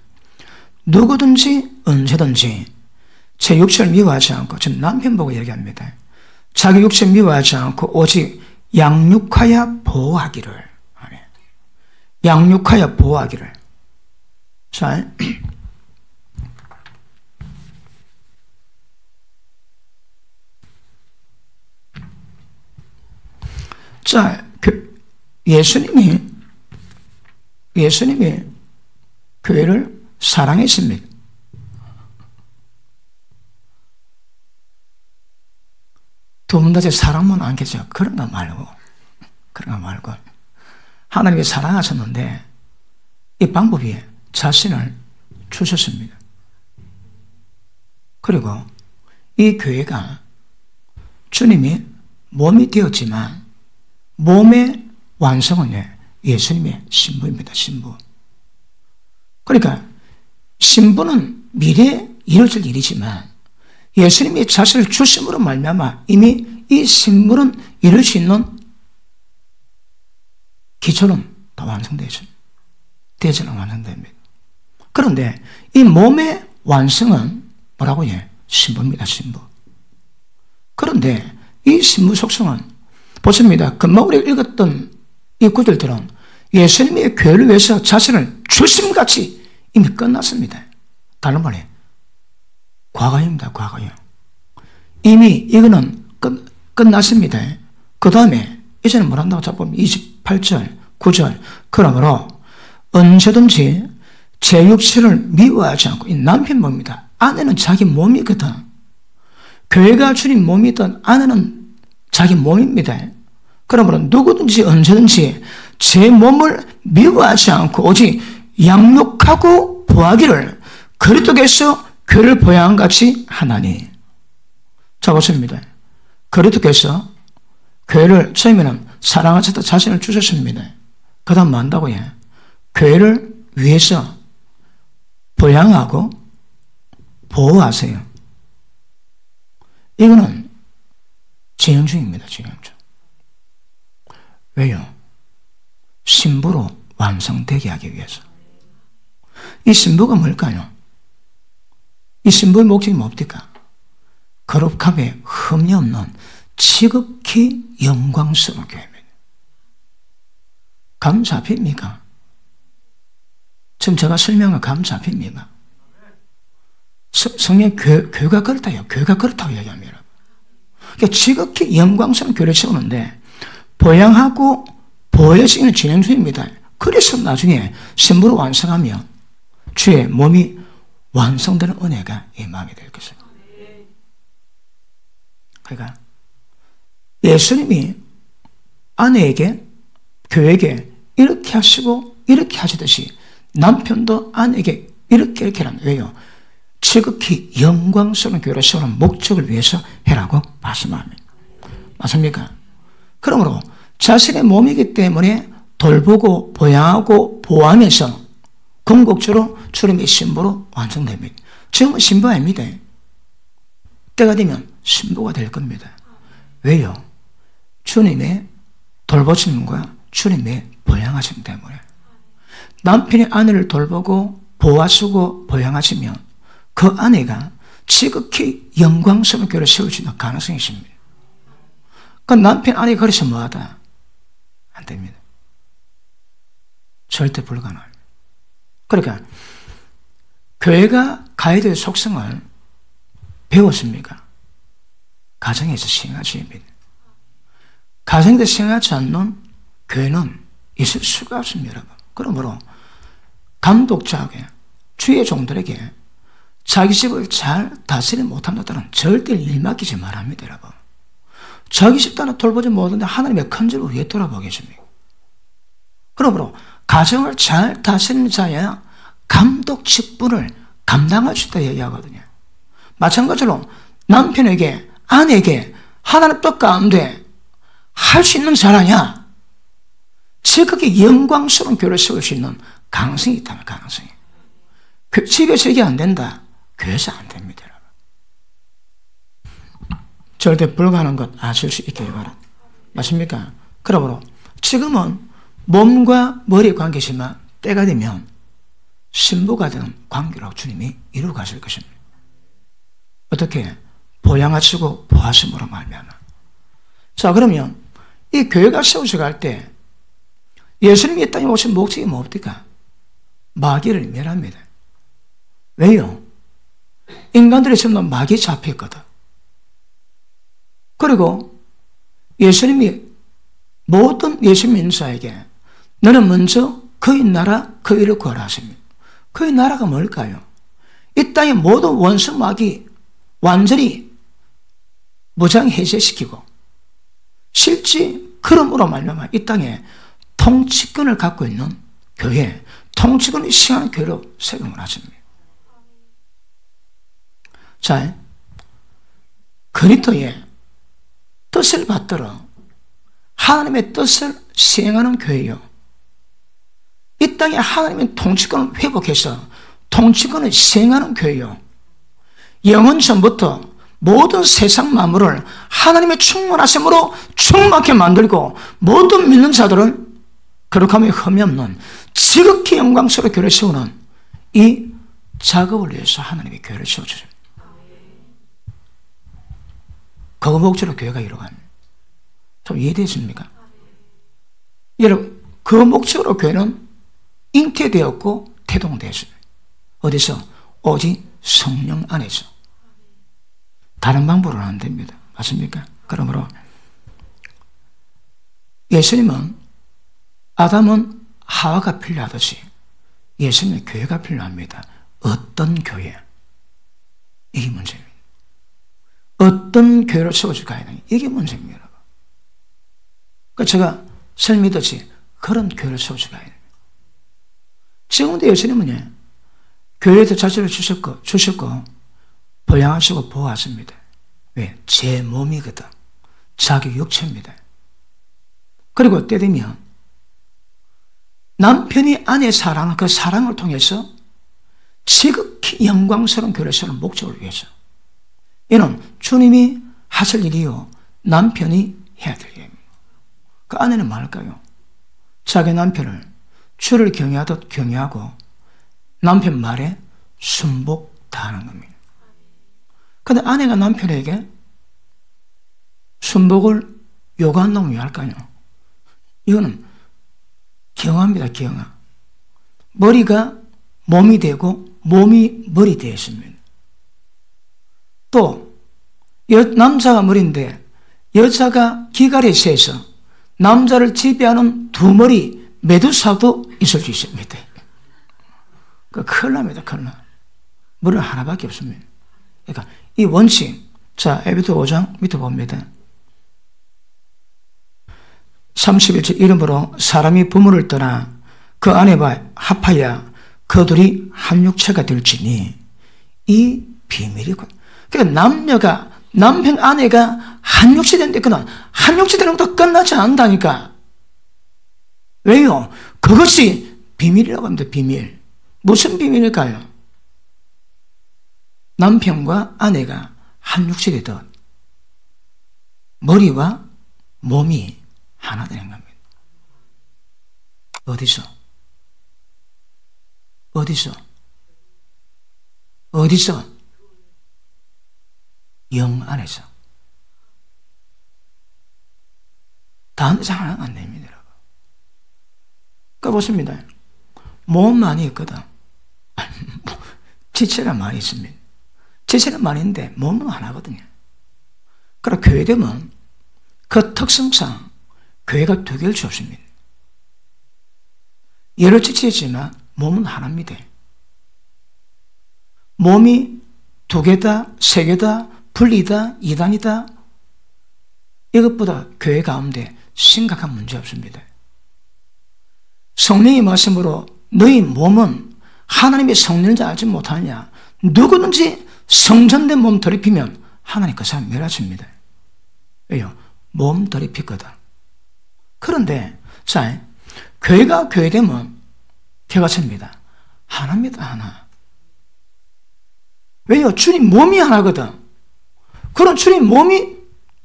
누구든지 언제든지 제 육체를 미워하지 않고, 지금 남편 보고 얘기합니다. 자기 육체를 미워하지 않고 오직 양육하여 보호하기를. 양육하여 보호하기를. 자, 예수님이 교회를 사랑했습니다. 두 분 다 제 사랑만 안겠죠. 그런 거 말고 하나님이 사랑하셨는데 이 방법이 자신을 주셨습니다. 그리고 이 교회가 주님이 몸이 되었지만 몸의 완성은 예수님의 신부입니다. 신부. 그러니까 신부는 미래에 이루어질 일이지만 예수님이 자신을 주심으로 말미암아 이미 이 신부는 이룰 수 있는 기초는 다 완성되죠. 대전은 완성됩니다. 그런데 이 몸의 완성은 뭐라고 해? 신부입니다. 신부. 그런데 이 신부 속성은 보십니다. 금방 우리가 읽었던 이 구절들은 예수님의 교회를 위해서 자신을 주심같이 이미 끝났습니다. 다른 말에 과거입니다. 과거요. 이미 이거는 끝났습니다. 그 다음에 이제는 뭘 한다고 잡보면 28절 9절 그러므로 언제든지 제 육체를 미워하지 않고, 이 남편 몸입니다. 아내는 자기 몸이거든. 교회가 주님 몸이든 아내는 자기 몸입니다. 그러므로 누구든지 언제든지 제 몸을 미워하지 않고 오직 양육하고 보호하기를 그리스도께서 교회를 보양한 같이 하나니. 자, 보십니다. 그리스도께서 교회를 처음에는 사랑하셨다 자신을 주셨습니다. 그 다음 뭐 한다고 해? 교회를 위해서 보양하고 보호하세요. 이거는 진행 중입니다. 진행 중. 왜요? 신부로 완성되게 하기 위해서. 이 신부가 뭘까요? 이 신부의 목적이 뭡니까? 거룩함에 흠이 없는 지극히 영광스러운 교회입니다. 감 잡힙니까? 지금 제가 설명한 감 잡힙니까? 성령 교회가 그렇다요. 교회가 그렇다고 얘기합니다. 그러니까 지극히 영광스러운 교회를 세우는데 보양하고 보호의 시간이 진행 중입니다. 그래서 나중에 신부로 완성하면 주의 몸이 완성되는 은혜가 임하게 될 것입니다. 그러니까 예수님이 아내에게, 교회에게 이렇게 하시고 이렇게 하시듯이 남편도 아내에게 이렇게 하는. 왜요? 지극히 영광스러운 교회를 세우는 목적을 위해서 해라고 말씀합니다. 맞습니까? 그러므로 자신의 몸이기 때문에 돌보고 보양하고 보호하면서 궁극적으로 주님의 신부로 완성됩니다. 지금은 신부 아닙니다. 때가 되면 신부가 될 겁니다. 왜요? 주님의 돌보심과 주님의 보양하심 때문에. 남편이 아내를 돌보고 보호하시고 보양하시면 그 아내가 지극히 영광스러운 교회를 세울 수 있는 가능성이 있습니다. 그 남편 아내가 그래서 뭐하다? 안 됩니다. 절대 불가능합니다. 그러니까 교회가 가야 될 속성을 배웠습니까? 가정에서 시행하셔야 합니다. 가정에서 시행하지 않는 교회는 있을 수가 없습니다, 여러분. 그러므로 감독자에게, 주의 종들에게 자기 집을 잘 다스리지 못한다는 절대 일 맡기지 말합니다, 여러분. 자기 집단을 돌보지 못하는데 하나님의 큰 죄를 왜 돌아보겠습니까? 그러므로 가정을 잘 다스리는 자야 감독 직분을 감당할 수 있다 얘기하거든요. 마찬가지로 남편에게, 아내에게 하나님 뜻 가운데 할 수 있는 자라냐? 지극히 영광스러운 교회를 세울 수 있는 가능성이 있다면 가능성이. 집에서 이게 안 된다. 교회에서 안 됩니다. 절대 불가능한 것 아실 수 있기를 바랍니다. 맞습니까? 그러므로 지금은 몸과 머리의 관계지만 때가 되면 신부가 되는 관계라고 주님이 이루어 가실 것입니다. 어떻게? 보양하시고 보하심으로 말미암아. 자, 그러면 이 교회가 세워져 갈 때 예수님이 이 땅에 오신 목적이 뭡니까? 마귀를 멸합니다. 왜요? 인간들이 전부 마귀에 잡혀있거든. 그리고 예수님이 모든 예수 믿는 자에게 너는 먼저 그의 나라, 그 일을 구하라 하십니다. 그의 나라가 뭘까요? 이 땅의 모든 원수 마귀 완전히 무장 해제시키고 실제 그럼으로 말미암아 이 땅에 통치권을 갖고 있는 교회, 통치권을 시행하는 교회로 세금을 하십니다. 자, 그리스도의 뜻을 받들어 하나님의 뜻을 시행하는 교회요. 이 땅에 하나님의 통치권을 회복해서 통치권을 시행하는 교회요. 영원 전부터 모든 세상 만물을 하나님의 충만하심으로 충만하게 만들고 모든 믿는 자들을 거룩함에 흠이 없는 지극히 영광스러운 교회를 세우는 이 작업을 위해서 하나님의 교회를 세워주십니다. 그 목적으로 교회가 이루어갑니다. 좀 이해되십니까? 여러분, 그 목적으로 교회는 잉태되었고 태동되었습니다. 어디서? 오직 성령 안에서. 다른 방법으로는 안 됩니다. 맞습니까? 그러므로 예수님은 아담은 하와가 필요하듯이 예수님의 교회가 필요합니다. 어떤 교회? 이게 문제입니다. 어떤 교회를 세워줄 가야 되냐? 이게 문제입니다. 그러니까 제가 설미듯이 그런 교회를 세워줄 가야 됩니다. 지금도 예수님은 교회에서 자신을 주셨고 보양하시고 보호하십니다. 왜? 제 몸이거든. 자기 육체입니다. 그리고 때 되면 남편이 아내 사랑하는 그 사랑을 통해서 지극히 영광스러운 교회를 세우는 목적을 위해서 이는 주님이 하실 일이요 남편이 해야 될 일입니다. 그 아내는 뭘까요? 자기 남편을 주를 경외하듯 경외하고 남편 말에 순복 다하는 겁니다. 그런데 아내가 남편에게 순복을 요구한다면 왜 할까요? 이거는 경화입니다. 경화. 머리가 몸이 되고 몸이 머리 되었습니다. 또 남자가 머리인데 여자가 기갈에 세서 남자를 지배하는 두 머리 메두사도 있을 수 있습니다. 그 큰일 납니다. 큰일 나. 머리는 하나밖에 없습니다. 그러니까 이 원칙, 자, 에베소 5장 밑에 봅니다. 31절 이름으로 사람이 부모를 떠나 그 아내와 합하여 그 둘이 한 육체가 될지니 이 비밀이군. 그러니까 남녀가 남편 아내가 한 육체 된데 그는 한 육체 되는 것도 끝나지 않는다니까. 왜요? 그것이 비밀이라고 합니다. 비밀. 무슨 비밀일까요? 남편과 아내가 한 육체 되듯 머리와 몸이 하나 되는 겁니다. 어디서? 어디서? 어디서? 영 안에서. 다른 데서 하나는 안 됩니다, 여러분. 그러니까 보십니다. 몸 많이 있거든. 지체가 많이 있습니다. 지체는 많이 있는데 몸은 하나거든요. 그러나 교회 되면 그 특성상 교회가 두 개를 줍습니다. 여러 지체이지만 몸은 하나입니다. 몸이 두 개다, 세 개다, 분리다, 이단이다, 이것보다 교회 가운데 심각한 문제 없습니다. 성령의 말씀으로 너희 몸은 하나님의 성령인지 알지 못하느냐. 누구든지 성전된 몸 더럽히면 하나님 그 사람 멸하십니다. 왜요? 몸 더럽히거든. 그런데 자, 교회가 교회되면 개같습니다. 하나입니다. 하나. 왜요? 주님 몸이 하나거든. 그럼 주님 몸이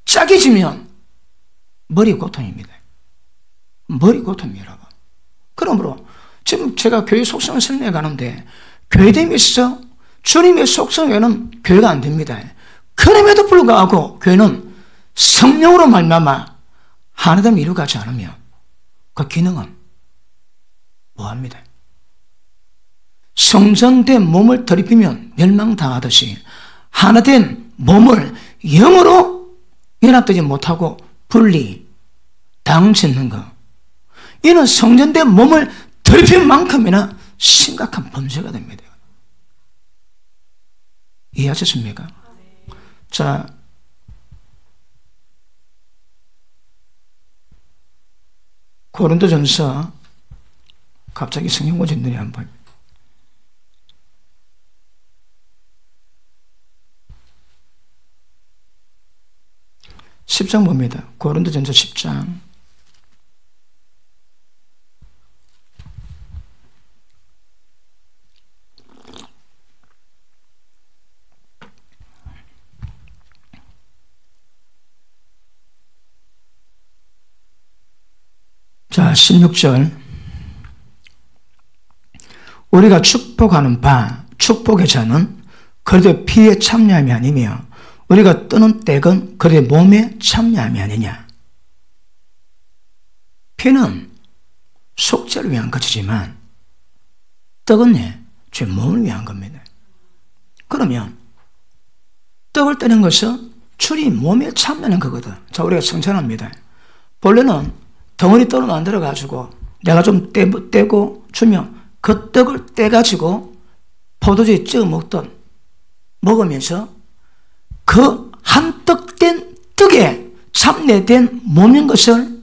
짜게지면 머리 고통입니다. 머리 고통이라고. 그러므로 지금 제가 교회 속성을 설명해 가는데 교회됨에 있어서 주님의 속성 외에는 교회가 안 됩니다. 그럼에도 불구하고 교회는 성령으로 말미암아 하나됨을 이루어가지 않으면 그 기능은 뭐합니다? 성전된 몸을 더럽히면 멸망당하듯이 하나된 몸을 영으로 연합되지 못하고 분리, 당짓는 것, 이는 성전된 몸을 더럽힌 만큼이나 심각한 범죄가 됩니다. 이해하셨습니까? 자, 고린도전서 갑자기 성경 보지 눈이 안 보입니다. 십 장 봅니다. 고린도전서 10장. 자, 16절. 우리가 축복하는 바, 축복의 자는 그래도 피에 참여함이 아니며 우리가 뜨는 떼건 그래도 몸에 참여함이 아니냐. 피는 속죄를 위한 것이지만 떡은 제 몸을 위한 겁니다. 그러면 떡을 떼는 것은 주님 몸에 참여하는 거거든. 자, 우리가 성찬합니다. 본래는 덩어리 떡을 만들어가지고 내가 좀 떼고 주면 그 떡을 떼가지고 포도주에 찍어 먹으면서 그 한떡된 떡에 참내된 몸인 것을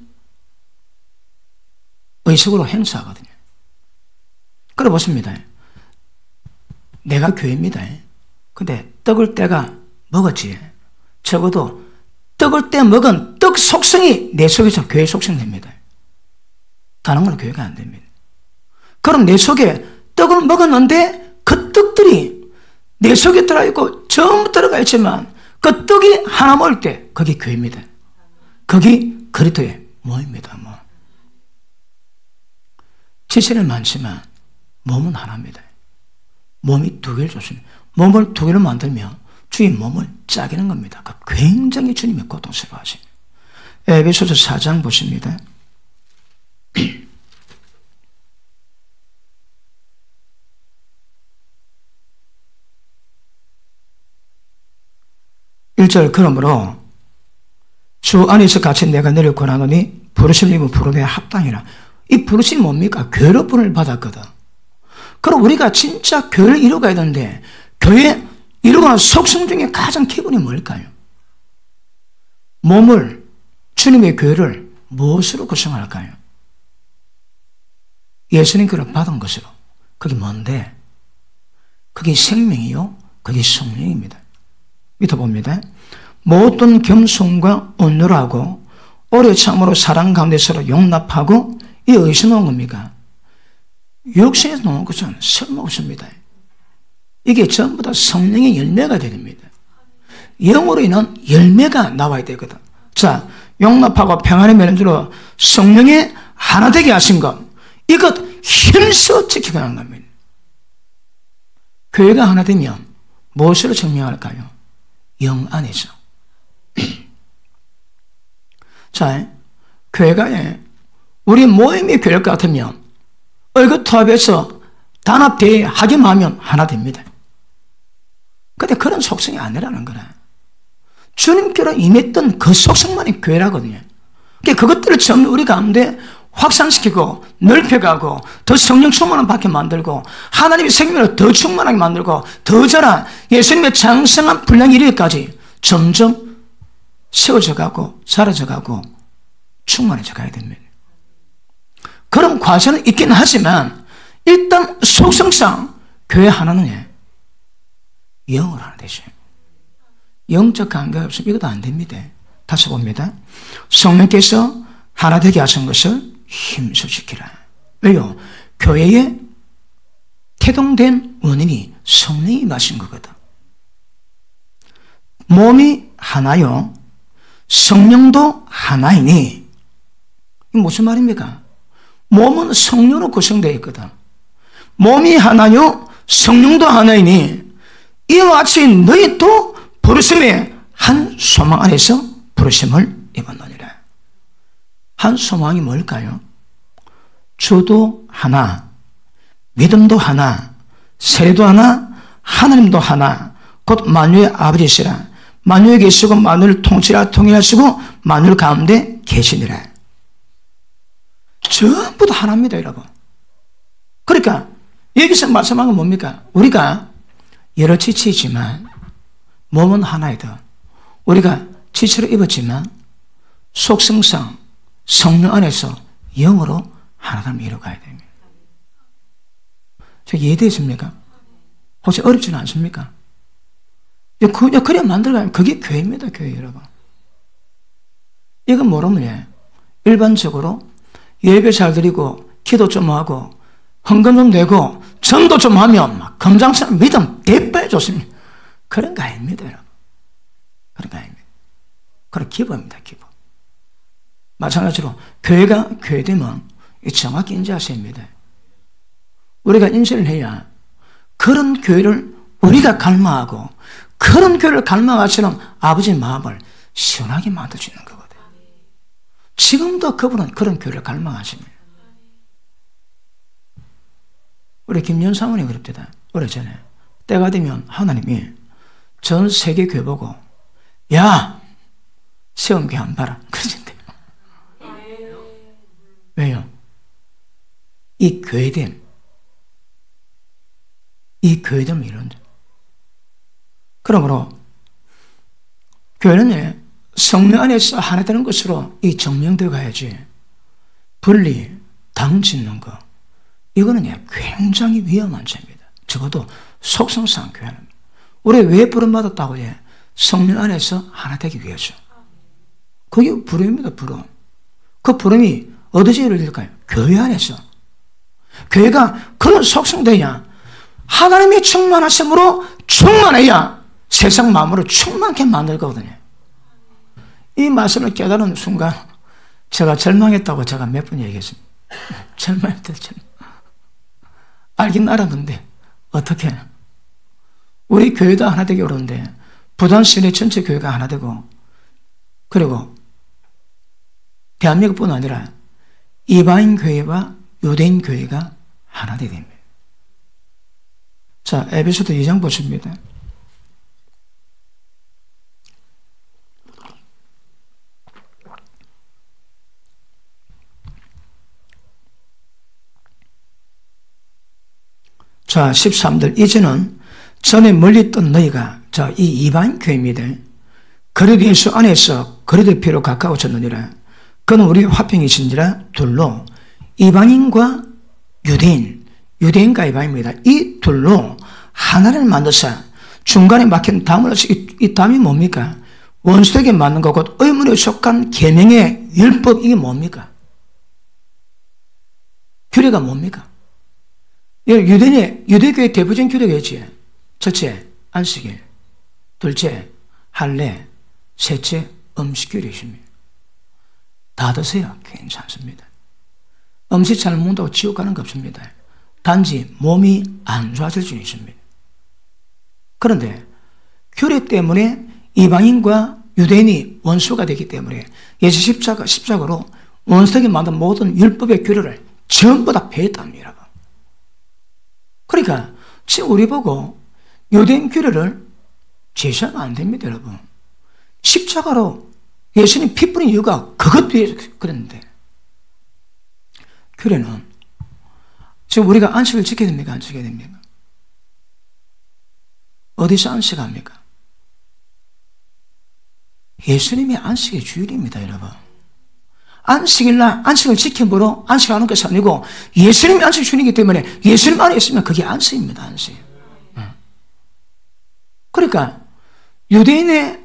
의식으로 행사하거든요. 그래 보십니다. 내가 교회입니다. 근데 떡을 떼가 먹었지. 적어도 떡을 떼 먹은 떡 속성이 내 속에서 교회 속성이 됩니다. 다른 건 교회가 안 됩니다. 그럼 내 속에 떡을 먹었는데 그 떡들이 내 속에 들어있고 전부 들어가 있지만 그 떡이 하나 모일 때 거기 교회입니다. 거기 그리스도의 몸입니다. 지체는 많지만 몸은 하나입니다. 몸이 두 개를 줬습니다. 몸을 두 개를 만들면 주의 몸을 짜기는 겁니다. 굉장히 주님이 고통스러워하십니다. 에베소서 4장 보십니다. 1절. 그러므로 주 안에서 같이 내가 너를 권하노니 부르심님은 부름에 합당이라. 이 부르심이 뭡니까? 교회로 부름을 받았거든. 그럼 우리가 진짜 교회를 이루어가야 되는데 교회 이루어가는 속성 중에 가장 기본이 뭘까요? 몸을, 주님의 교회를 무엇으로 구성할까요? 예수님께로 받은 것으로. 그게 뭔데? 그게 생명이요, 그게 성령입니다. 밑에 봅니다. 모든 겸손과 온유로 하고 오래 참으로 사랑 가운데 서로 용납하고, 이 어디서 나온 겁니까? 육신에서 나온 것은 쓸모없습니다. 이게 전부 다 성령의 열매가 됩니다. 영으로 인한 열매가 나와야 되거든. 자, 용납하고 평안의 면으로 성령의 하나 되게 하신 것, 이것 힘써 지키고 하는 겁니다. 교회가 하나 되면 무엇으로 증명할까요? 영 안에서. 자, 교회가 우리 모임이 교회 같으면 얼굴투합해서 단합대회하기만 하면 하나 됩니다. 근데 그런 속성이 아니라는 거라. 주님께로 임했던 그 속성만이 교회라거든요. 그것들을 전부 우리 가운데 확산시키고 넓혀가고 더 성령 충만을 받게 만들고 하나님의 생명을 더 충만하게 만들고 더 자라 예수님의 장성한 분량이 이르기까지 점점 세워져 가고 자라져 가고 충만해져 가야 됩니다. 그런 과정은 있긴 하지만 일단 속성상 교회 하나는 영을 하나 되죠. 영적 관계가 없으면 이것도 안 됩니다. 다시 봅니다. 성령께서 하나 되게 하신 것을 힘써 지키라. 왜요? 교회에 태동된 원인이 성령이 마신 거거든. 몸이 하나요, 성령도 하나이니, 이게 무슨 말입니까? 몸은 성령으로 구성되어 있거든. 몸이 하나요, 성령도 하나이니 이와 같이 너희도 부르심의 한 소망 안에서 부르심을 입었느니라. 한 소망이 뭘까요? 주도 하나, 믿음도 하나, 세례도 하나, 하나님도 하나, 곧 만유의 아버지시라. 만유에 계시고 만유를 통치하시고 만유 가운데 계시니라. 전부 다 하나입니다, 여러분. 그러니까 여기서 말씀한 건 뭡니까? 우리가 여러 지체이지만 몸은 하나이다. 우리가 지체를 입었지만 속성상 성령 안에서 영으로 하나됨을 이뤄가야 됩니다. 저 이해되십니까? 혹시 어렵지는 않습니까? 그래 만들어가면 그게 교회입니다, 교회 여러분. 이건 모르면 일반적으로 예배 잘 드리고 기도 좀 하고 헌금 좀 내고 전도 좀 하면 막 금장처럼 믿음 대빨 좋습니다. 그런 거 아닙니다, 여러분. 그런 거 아닙니다. 그런 기부입니다, 기부. 마찬가지로 교회가 교회되면 정확히 인지하셔야 합니다. 우리가 인지를 해야 그런 교회를 우리가 갈망하고 그런 교회를 갈망하시는 아버지의 마음을 시원하게 만들어주는 거거든요. 지금도 그분은 그런 교회를 갈망하십니다. 우리 김연 사모님 그럽니다. 오래전에 때가 되면 하나님이 전 세계 교회 보고 야 세운 교회 안 봐라 그러신대요. 왜요? 이 교회됨 이런 점. 그러므로 교회는 성령 안에서 하나 되는 것으로 이 정명되어 가야지 분리, 당 짓는 거 이거는 굉장히 위험한 죄입니다. 적어도 속성상 교회는 우리 왜 부름받았다고 해? 성령 안에서 하나 되기 위해서. 그게 부름입니다, 부름. 그 부름이 어디서 이루어질까요? 교회 안에서. 교회가 그런 속성돼야 하나님의 충만하심으로 충만해야 세상 마음으로 충만케 만들거든요. 이 말씀을 깨달은 순간 제가 절망했다고 제가 몇 번 얘기했습니다. 절망했다. 알긴 알았는데 어떻게 우리 교회도 하나 되기 어려운데 부산 시내 전체 교회가 하나 되고 그리고 대한민국뿐 아니라 이방인 교회와 유대인 교회가 하나 되게 됩니다. 자, 에베소서 2장 보십니다. 자, 13절. 이제는 전에 멀리 있던 너희가, 자, 이 이방인 교회입니다. 그리스도 예수 안에서 그리스도의 피로 가까워졌느니라. 그는 우리의 화평이신지라 둘로 이방인과 유대인과 이방인입니다. 이 둘로 하나를 만드사 중간에 막힌 담을 이 담이 뭡니까? 원수에게 맞는 거고 의문에 속한 계명의 율법 이게 뭡니까? 규례가 뭡니까? 유대교의 대표적인 규례가 있지. 첫째, 안식일. 둘째, 할례. 셋째, 음식 규례이십니다. 다 드세요. 괜찮습니다. 음식 잘 먹는다고 지옥 가는 거 없습니다. 단지 몸이 안 좋아질 수 있습니다. 그런데 규례 때문에 이방인과 유대인이 원수가 되기 때문에 예수 십자가로 원수에게 만든 모든 율법의 규례를 전부 다 폐했답니다. 그러니까 지금 우리 보고 유대인 규례를 제시하면 안 됩니다, 여러분. 십자가로 예수님 피 뿌린 이유가 그것 위해서 그랬는데 규례는 지금 우리가 안식을 지켜야 됩니까? 안 지켜야 됩니까? 어디서 안식합니까? 예수님이 안식의 주일입니다, 여러분. 안식일날 안식을 지킴으로 안식하는 것이 아니고 예수님이 안식 주이기 때문에 예수님 안에 있으면 그게 안식입니다, 안식. 그러니까 유대인의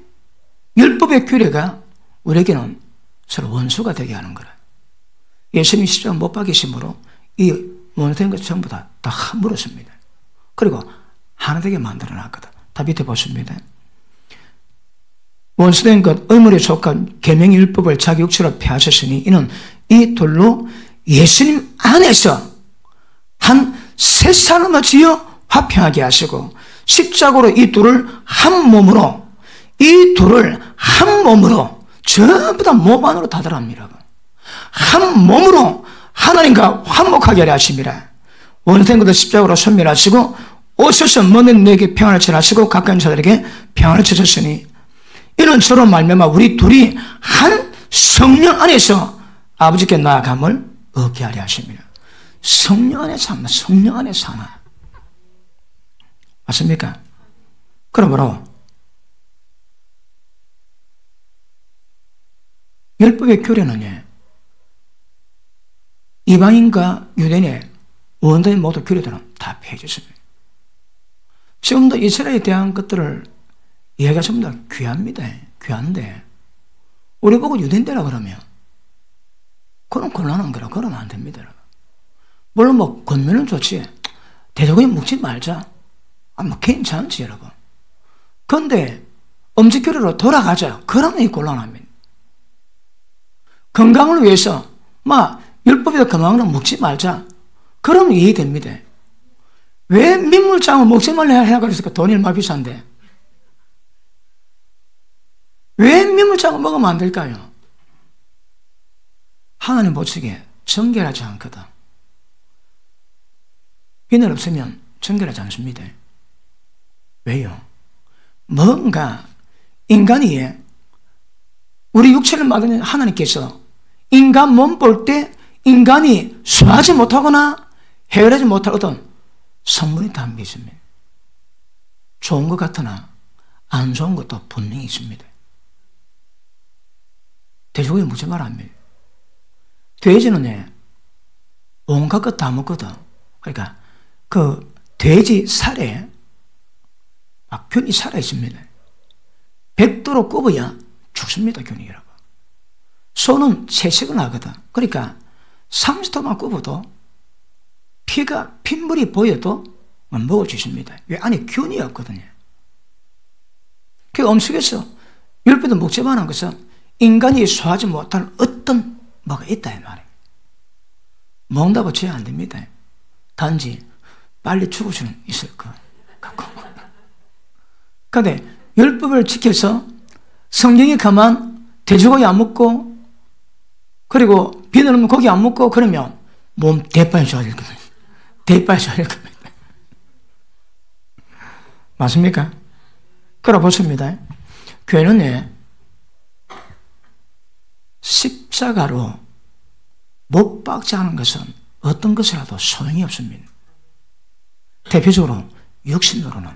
율법의 규례가 우리에게는 서로 원수가 되게 하는 거라. 예수님이 십자가 못 박이심으로 이 원수된 것 전부 다 함부로습니다. 그리고 하나 되게 만들어 놨거든. 다 밑에 보십니다. 원수된 것 의무에 속한 계명의 율법을 자기 육체로 폐하셨으니 이는 이 둘로 예수님 안에서 한 새 사람을 지어 화평하게 하시고 십자가로 이 둘을 한 몸으로 전부 다 몸 안으로 다 들어갑니다. 한 몸으로 하나님과 화목하게 하려 하십니다. 원수된 것을 십자가로 소멸하시고 오셔서 먼 내게 평안을 전하시고 가까운 자들에게 평안을 주셨으니 이는 서로 말미암아 우리 둘이 한 성령 안에서 아버지께 나아감을 얻게 하려 하십니다. 성령 안에서 하나, 성령 안에서 하나. 맞습니까? 그러므로 율법의 규례는 이방인과 유대인의 원어민 모두 규례들은 다 폐해졌습니다. 지금도 이스라엘에 대한 것들을 이해가 전부 다 귀합니다. 귀한데 우리 보고 유대인되라 그러면 그건 곤란한 거라. 그러면 안 됩니다. 물론 뭐 권면은 좋지. 돼지고기 먹지 말자. 뭐 괜찮지 여러분. 그런데 음식교류로 돌아가자. 그러면 이 곤란합니다. 건강을 위해서 막 율법에도 건강을 먹지 말자. 그러면 이해됩니다. 왜 민물장어 먹지 말라 해야 그랬을까? 돈이 얼마 비싼데. 왜 민물장어 먹으면 안 될까요? 하나님 보시기에 정결하지 않거든. 비늘 없으면 정결하지 않습니다. 왜요? 뭔가 인간이 우리 육체를 만드는 하나님께서 인간 몸 볼 때 인간이 수하지 못하거나 해결하지 못할 어떤 성분이 담겨 있습니다. 좋은 것 같으나 안 좋은 것도 분명히 있습니다. 돼지고기 먹지 말랍니다. 돼지는 온갖 것 다 먹거든. 그러니까 그 돼지 살에 막 균이 살아 있습니다. 100도로 굽어야 죽습니다, 균이 여러분. 소는 채식을 하거든. 그러니까 30도만 굽어도 핏물이 보여도 먹을 수 있습니다. 왜? 안에 균이 없거든요. 그 음식에서 율법도 먹지 말라는 것은 인간이 소화하지 못할 어떤 뭐가 있다 이 말이에요. 먹는다고 죄 안 됩니다. 단지 빨리 죽을 수는 있을 것 같고. 그런데 율법을 지켜서 성경이 가만 돼지고기 안 먹고 그리고 비늘 없는 고기 안 먹고 그러면 몸 대빨 좋아질 겁니다. 대빨 좋아질 겁니다. 맞습니까? 그래 보십니다. 교회는 십자가로 못 박지 않은 것은 어떤 것이라도 소용이 없습니다. 대표적으로 육신으로는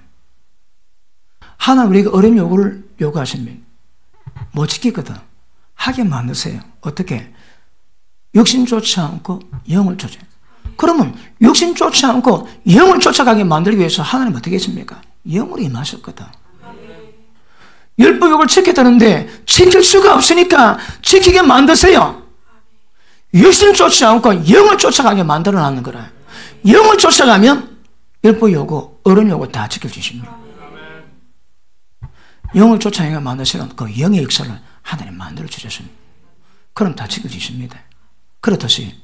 하나님 우리가 어려운 요구를 요구하십니다. 못 지키거든. 하게 만드세요. 어떻게? 육신 쫓지 않고 영을 쫓아. 그러면 육신 쫓지 않고 영을 쫓아가게 만들기 위해서 하나님 어떻게 했습니까? 영으로 임하셨거든. 율법을 지켰다는데 지킬 수가 없으니까 지키게 만드세요. 육신 쫓지 않고 영을 쫓아가게 만들어놨는 거라. 영을 쫓아가면 율법 요구, 어른 요구 다 지킬 수 있습니다. 영을 쫓아가게 만드시는 그 영의 역사를 하나님 만들어 주셨습니다. 그럼 다 지킬 수 있습니다. 그렇듯이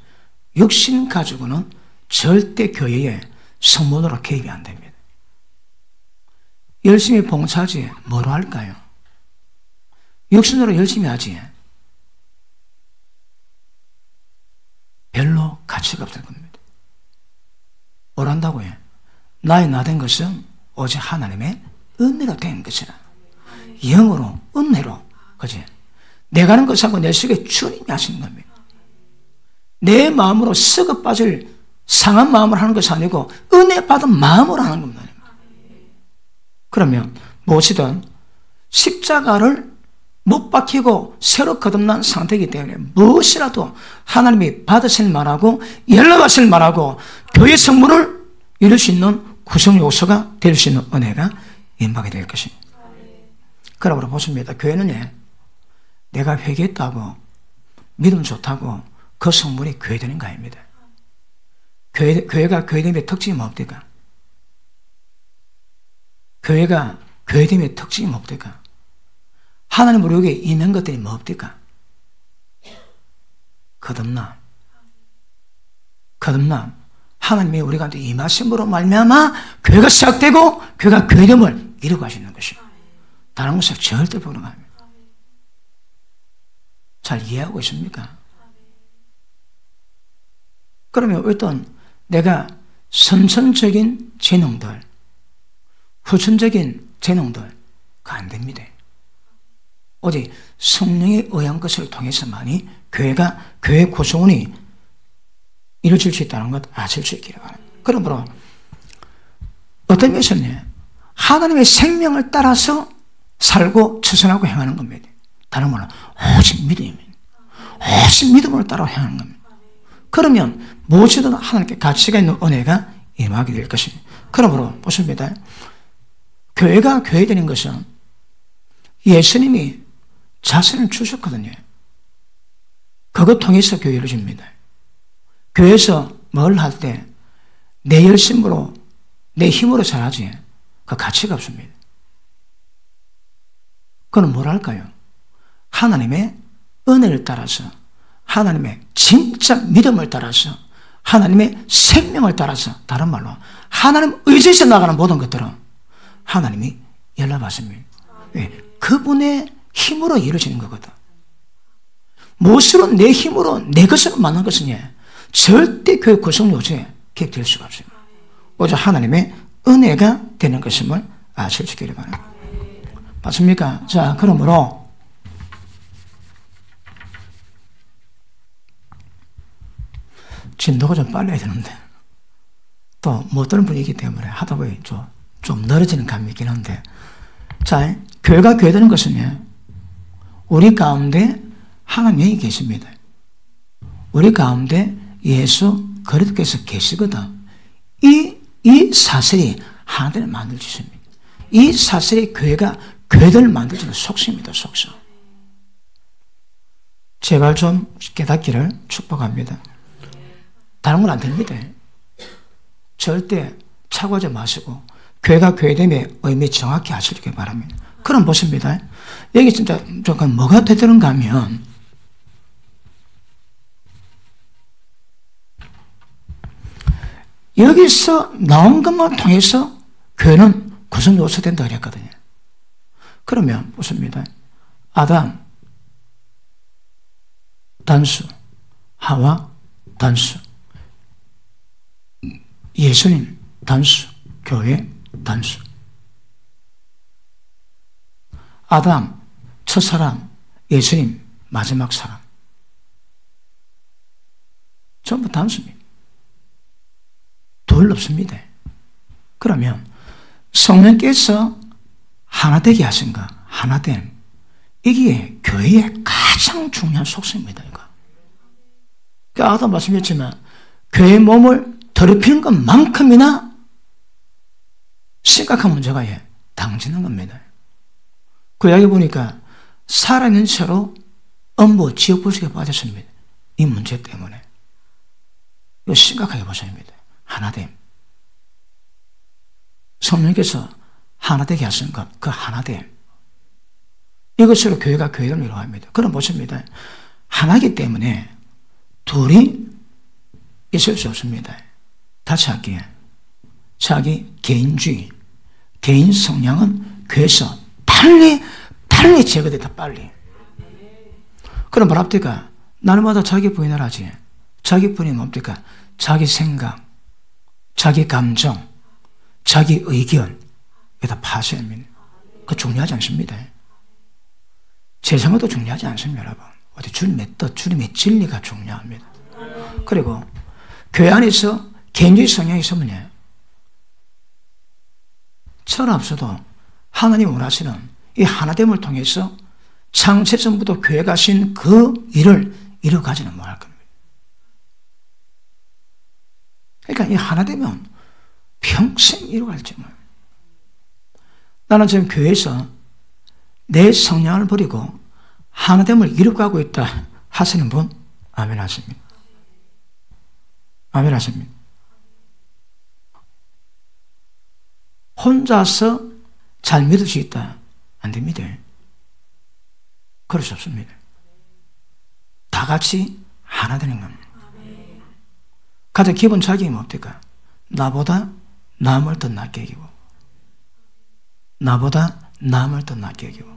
육신 가지고는 절대 교회에 성문으로 개입이 안 됩니다. 열심히 봉사하지 뭐로 할까요? 육신으로 열심히 하지 별로 가치가 없을 겁니다. 뭐란다고요? 나의 나 된 것은 오직 하나님의 은혜로 된 것이라. 영으로 은혜로, 그지? 내가 하는 것하고 내 속에 주님이 하시는 겁니다. 내 마음으로 썩어 빠질 상한 마음을 하는 것이 아니고 은혜 받은 마음으로 하는 겁니다. 그러면 무엇이든 십자가를 못 박히고 새로 거듭난 상태이기 때문에 무엇이라도 하나님이 받으실 만하고 연락하실 만하고 교회 성문을 이룰 수 있는 구성 요소가 될 수 있는 은혜가 임하게 될 것입니다. 그러므로 보십니다. 교회는 내가 회개했다고 믿음 좋다고 그 성문이 교회되는 거 아닙니다. 교회가 교회됨의 특징이 뭡니까? 교회가 교회됨의 특징이 뭡니까? 하나님 우리에게 있는 것들이 뭡니까? 거듭남. 하나님이 우리한테 임하심으로 말미암아 교회가 시작되고 교회가 교회됨을 이루고 가시는 것입니다. 다른 것을 절대 불가합니다. 잘 이해하고 있습니까? 그러면 어떤 내가 선천적인 재능들, 후천적인 재능들가 안 됩니다. 오직 성령에 의한 것을 통해서만이 교회 구성원이 이루어질 수 있다는 것 아실 수 있기를 바랍니다. 그러므로 어떤 면에서는 하나님의 생명을 따라서 살고 처신하고 행하는 겁니다. 다른 말로 오직 믿음입니다. 오직 믿음을 따라 행하는 겁니다. 그러면 무엇이든 하나님께 가치가 있는 은혜가 임하게 될 것입니다. 그러므로 보십니다. 교회가 교회되는 것은 예수님이 자신을 주셨거든요. 그것 통해서 교회를 이루어집니다. 교회에서 뭘 할 때 내 열심으로 내 힘으로 잘하지 그 가치가 없습니다. 그건 뭘 할까요? 하나님의 은혜를 따라서 하나님의 진짜 믿음을 따라서 하나님의 생명을 따라서 다른 말로 하나님 의지에서 나가는 모든 것들은 하나님이 연락받습니다. 왜? 그분의 힘으로 이루어지는 거거든. 무엇으로 내 힘으로 내 것으로 만난 것은 절대 교회 구성 요소에 개입될 수가 없습니다. 오직 하나님의 은혜가 되는 것임을 아실 수 있기를 바랍니다. 맞습니까? 자, 그러므로 진도가 좀 빨라야 되는데 또 못 들은 분이기 때문에 하다 보니 좀 늘어지는 감이 있긴 한데, 자, 교회가 교회되는 것은 우리 가운데 하나님이 계십니다. 우리 가운데 예수 그리스도께서 계시거든. 이 사실이 하나님을 만들 수 있습니다. 이 사실이 교회가 교회를 만들어주는 속성입니다. 속성. 제발 좀 깨닫기를 축복합니다. 다른 건 안 됩니다. 절대 착오하지 마시고 교회가 교회됨의 의미 정확히 아시길 바랍니다. 그럼 보십니다. 여기 진짜 조금 뭐가 되는가 하면 여기서 나온 것만 통해서 교회는 구성 요소 된다 그랬거든요. 그러면 보십니다. 아담 단수, 하와 단수, 예수님 단수, 교회 단수. 아담 첫사람, 예수님 마지막 사람. 전부 단수입니다. 둘 없습니다. 그러면 성령께서 하나 되게 하신가? 하나됨. 이게 교회의 가장 중요한 속성입니다. 이거. 아까 말씀드렸지만 교회의 몸을 더럽히는 것만큼이나 심각한 문제가 당지는 겁니다. 그 이야기 보니까 살아있는 채로 음부 지옥불속에 빠졌습니다. 이 문제 때문에. 이거 심각하게 보셔야 합니다. 하나됨. 성령께서 하나되게 하신 것, 그 하나됨. 이것으로 교회가 교회를 이루어갑니다. 그럼 보십니다. 하나이기 때문에 둘이 있을 수 없습니다. 다시 할게요. 자기 개인주의, 개인 성향은 교회에서 빨리 제거됐다, 빨리. 그럼 뭐랍니까? 날마다 자기 부인을 하지. 자기 부인이 뭡니까? 자기 생각, 자기 감정, 자기 의견, 여기다 파셔야 합니다. 그거 중요하지 않습니다. 세상은 또 중요하지 않습니다, 여러분. 어디 주님의 뜻, 주님의 진리가 중요합니다. 그리고 교회 안에서 개인주의 성향이 있으면 철없어도 하나님 원하시는 이 하나됨을 통해서 창세전부터 교회가 하신 그 일을 이뤄가지는 못할 겁니다. 그러니까 이 하나되면 평생 이뤄갈지 뭐. 나는 지금 교회에서 내 성향을 버리고 하나됨을 이루어가고 있다 하시는 분 아멘 하십니다. 아멘 하십니다. 혼자서 잘 믿을 수 있다 안 됩니다. 그럴 수 없습니다. 다 같이 하나 되는 겁니다. 가장 기본 자격이 뭡니까? 나보다 남을 더 낫게 여기고, 나보다 남을 더 낫게 여기고.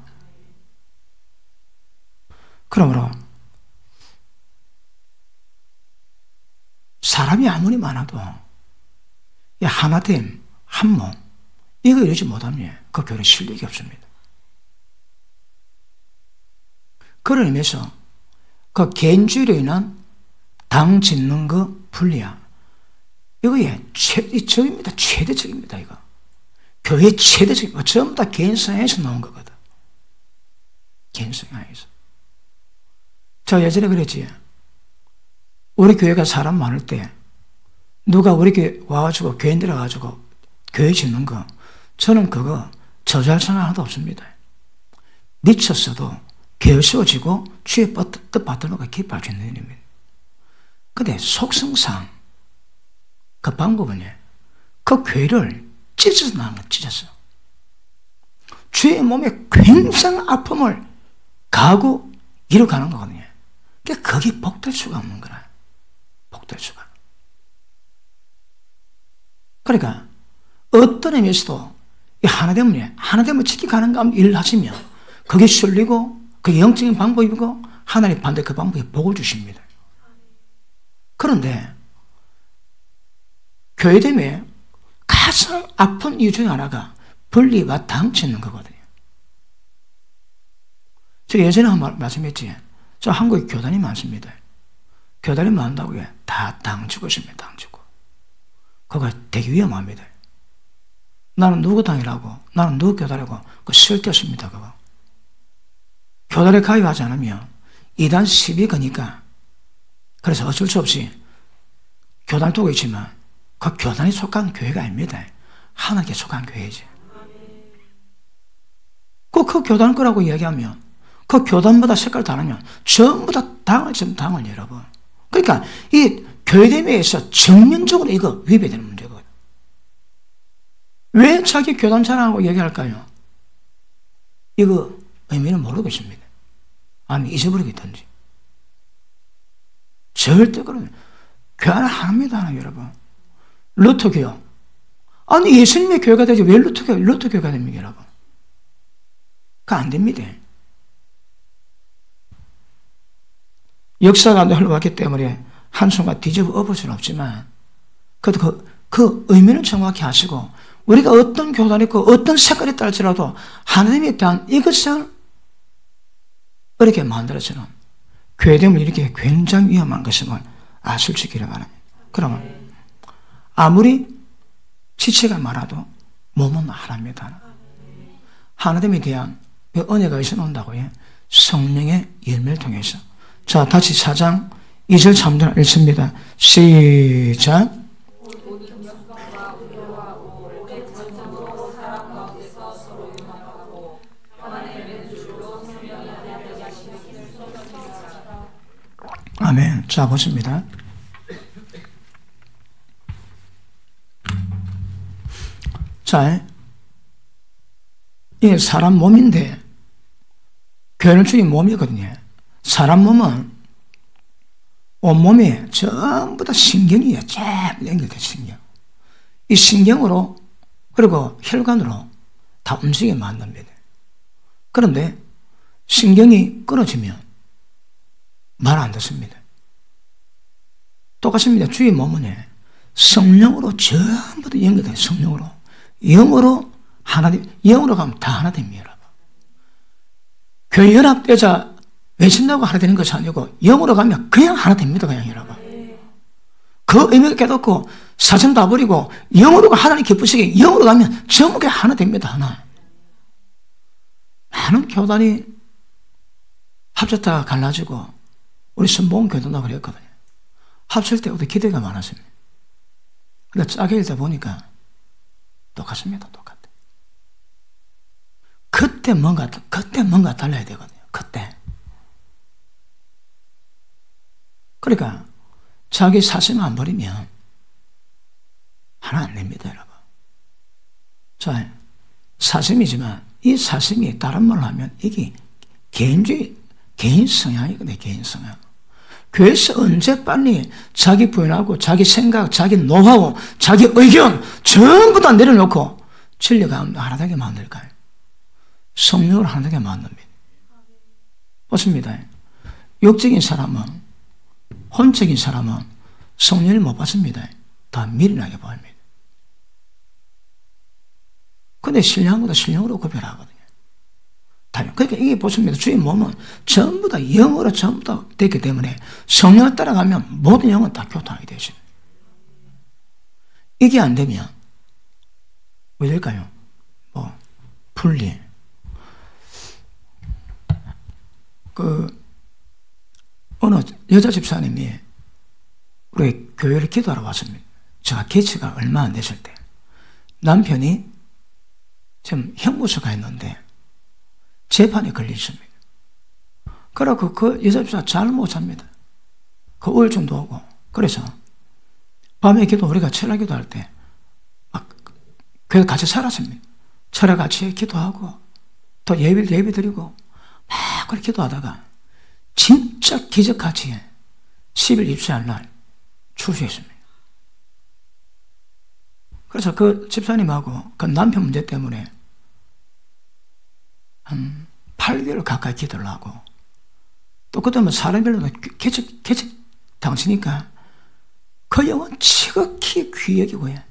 그러므로 사람이 아무리 많아도 이 하나됨, 한몸 이거 이루지 못하면 그 교회는 실력이 없습니다. 그런 의미에서 그 개인주의로 인한 당 짓는 거 분리야. 이거의 최대적입니다. 최대적입니다. 이거 교회 최대적입니다. 전부 다 개인 성향에서 나온 거거든. 개인 성향에서. 저 예전에 그랬지. 우리 교회가 사람 많을 때 누가 우리 교회 와가지고 교인 들어가지고 교회 짓는 거 저는 그거 저주할 생각 하나도 없습니다. 미쳤어도 교회 세워지고 주의 뜻 받들어가 기뻐할 수 있는 일입니다. 근데 속성상 그 방법은 그 교회를 찢어서 나온 거 찢었어. 주의 몸에 굉장한 아픔을 가하고 이뤄가는 거거든요. 그러니까 거기 복될 수가 없는 거라. 복될 수가. 그러니까 어떤 의미에서도 하나됨을 지켜가는 일을 하시면 그게 실리고 그게 영적인 방법이고 하나님 반대 그 방법에 복을 주십니다. 그런데 교회됨에 가장 아픈 이유 중에 하나가 분리와 당치는 거거든요. 제가 예전에 한 번 말씀했지. 저 한국에 교단이 많습니다. 교단이 많다고 다 당치고 있습니다. 당치고. 그거 되게 위험합니다. 나는 누구 당이라고, 나는 누구 교단이라고, 그거 쓸데없습니다. 그거. 교단에 가입하지 않으면 이단 시비 거니까. 그래서 어쩔 수 없이 교단 두고 있지만 그 교단이 속한 교회가 아닙니다. 하나님께 속한 교회지. 그 교단 거라고 이야기하면 그 교단마다 색깔 다르면 전부 다 당을 여러분. 그러니까 이 교회됨에서 정면적으로 이거 위배되는 문제거든요. 왜 자기 교단 자랑하고 얘기할까요? 이거 의미는 모르겠습니다. 아니면 잊어버리겠든지. 절대 그러면 교회는 하나입니다, 여러분. 루터교요. 아니 예수님의 교회가 되지 왜 루터교회가 됩니까, 여러분? 그거 안 됩니다. 역사가 흘러왔기 때문에 한순간 뒤집어 엎을 수는 없지만 그래도 그 의미는 정확히 아시고 우리가 어떤 교단이 있고 어떤 색깔이 딸지라도 하나님에 대한 이것을 이렇게 만들어서는 교회됨을 이렇게 굉장히 위험한 것임을 아실 수 있기를 바랍니다. 그러면 아무리 지체가 많아도 몸은 하나입니다. 하나됨에 대한 은혜가 있어 온다고요. 성령의 열매를 통해서. 자, 다시 4장 2절 3절 읽습니다. 시작. 아멘. 자, 보십니다. 자, 이게 사람 몸인데 교회는 주의 몸이거든요. 사람 몸은 온몸에 전부 다 신경이에요. 쫙 연결된 신경. 이 신경으로 그리고 혈관으로 다 움직이게 만듭니다. 그런데 신경이 끊어지면 말 안 듣습니다. 똑같습니다. 주의 몸은 성령으로 전부 다 연결돼요. 성령으로. 영으로 하나님, 영으로 가면 다 하나 됩니다. 교회 연합되자 외친다고 하나 되는 것이 아니고 영으로 가면 그냥 하나 됩니다. 그냥 여러분. 그 의미를 깨닫고 사심 다 버리고 영으로 하나님 기쁘시게 영으로 가면 전부 다 하나 됩니다. 하나. 많은 교단이 합쳤다가 갈라지고 우리 선봉 교단도 그랬거든요. 합칠 때부터 기대가 많았습니다. 근데 짜게 읽다 보니까 똑같습니다. 똑같아. 그때 뭔가 달라야 되거든요. 그때. 그러니까 자기 사심 안 버리면 하나 안 됩니다, 여러분. 자, 사심이지만 이 사심이 다른 말로 하면 이게 개인주의, 개인 성향이거든요. 개인 성향. 교회에서 언제 빨리 자기 부인하고 자기 생각, 자기 노하우, 자기 의견 전부 다 내려놓고 진리가 하나 되게 만들까요? 성령을 하나 되게 만듭니다. 맞습니다. 육적인 사람은, 혼적인 사람은 성령을 못 받습니다. 다 미련하게 보입니다. 근데 신령한 것도 신령으로 구별하거든요. 그러니까 이게 보십니다. 주의 몸은 전부 다 영으로 전부 다 됐기 때문에 성령을 따라가면 모든 영은 다 교통하게 되십니다. 이게 안 되면 왜 될까요? 분리. 어느 여자 집사님이 우리 교회를 기도하러 왔습니다. 제가 개치가 얼마 안 됐을 때 남편이 지금 형무소 가 있는데 재판에 걸리십니다. 그래서 그 여자 집사 잘 못 삽니다. 그 우울증도 오고. 그래서 밤에 우리가 철학 기도할 때 그래서 같이 살았습니다. 철학 같이 기도하고 또 예배 드리고 막 그렇게 기도하다가 진짜 기적같이 10일 입수할 날 출소했습니다. 그래서 그 집사님하고 그 남편 문제 때문에 한 8개월 가까이 기도를 하고 또 그다음에 사람별로 개척 당시니까 그 영은 지극히 귀하고요.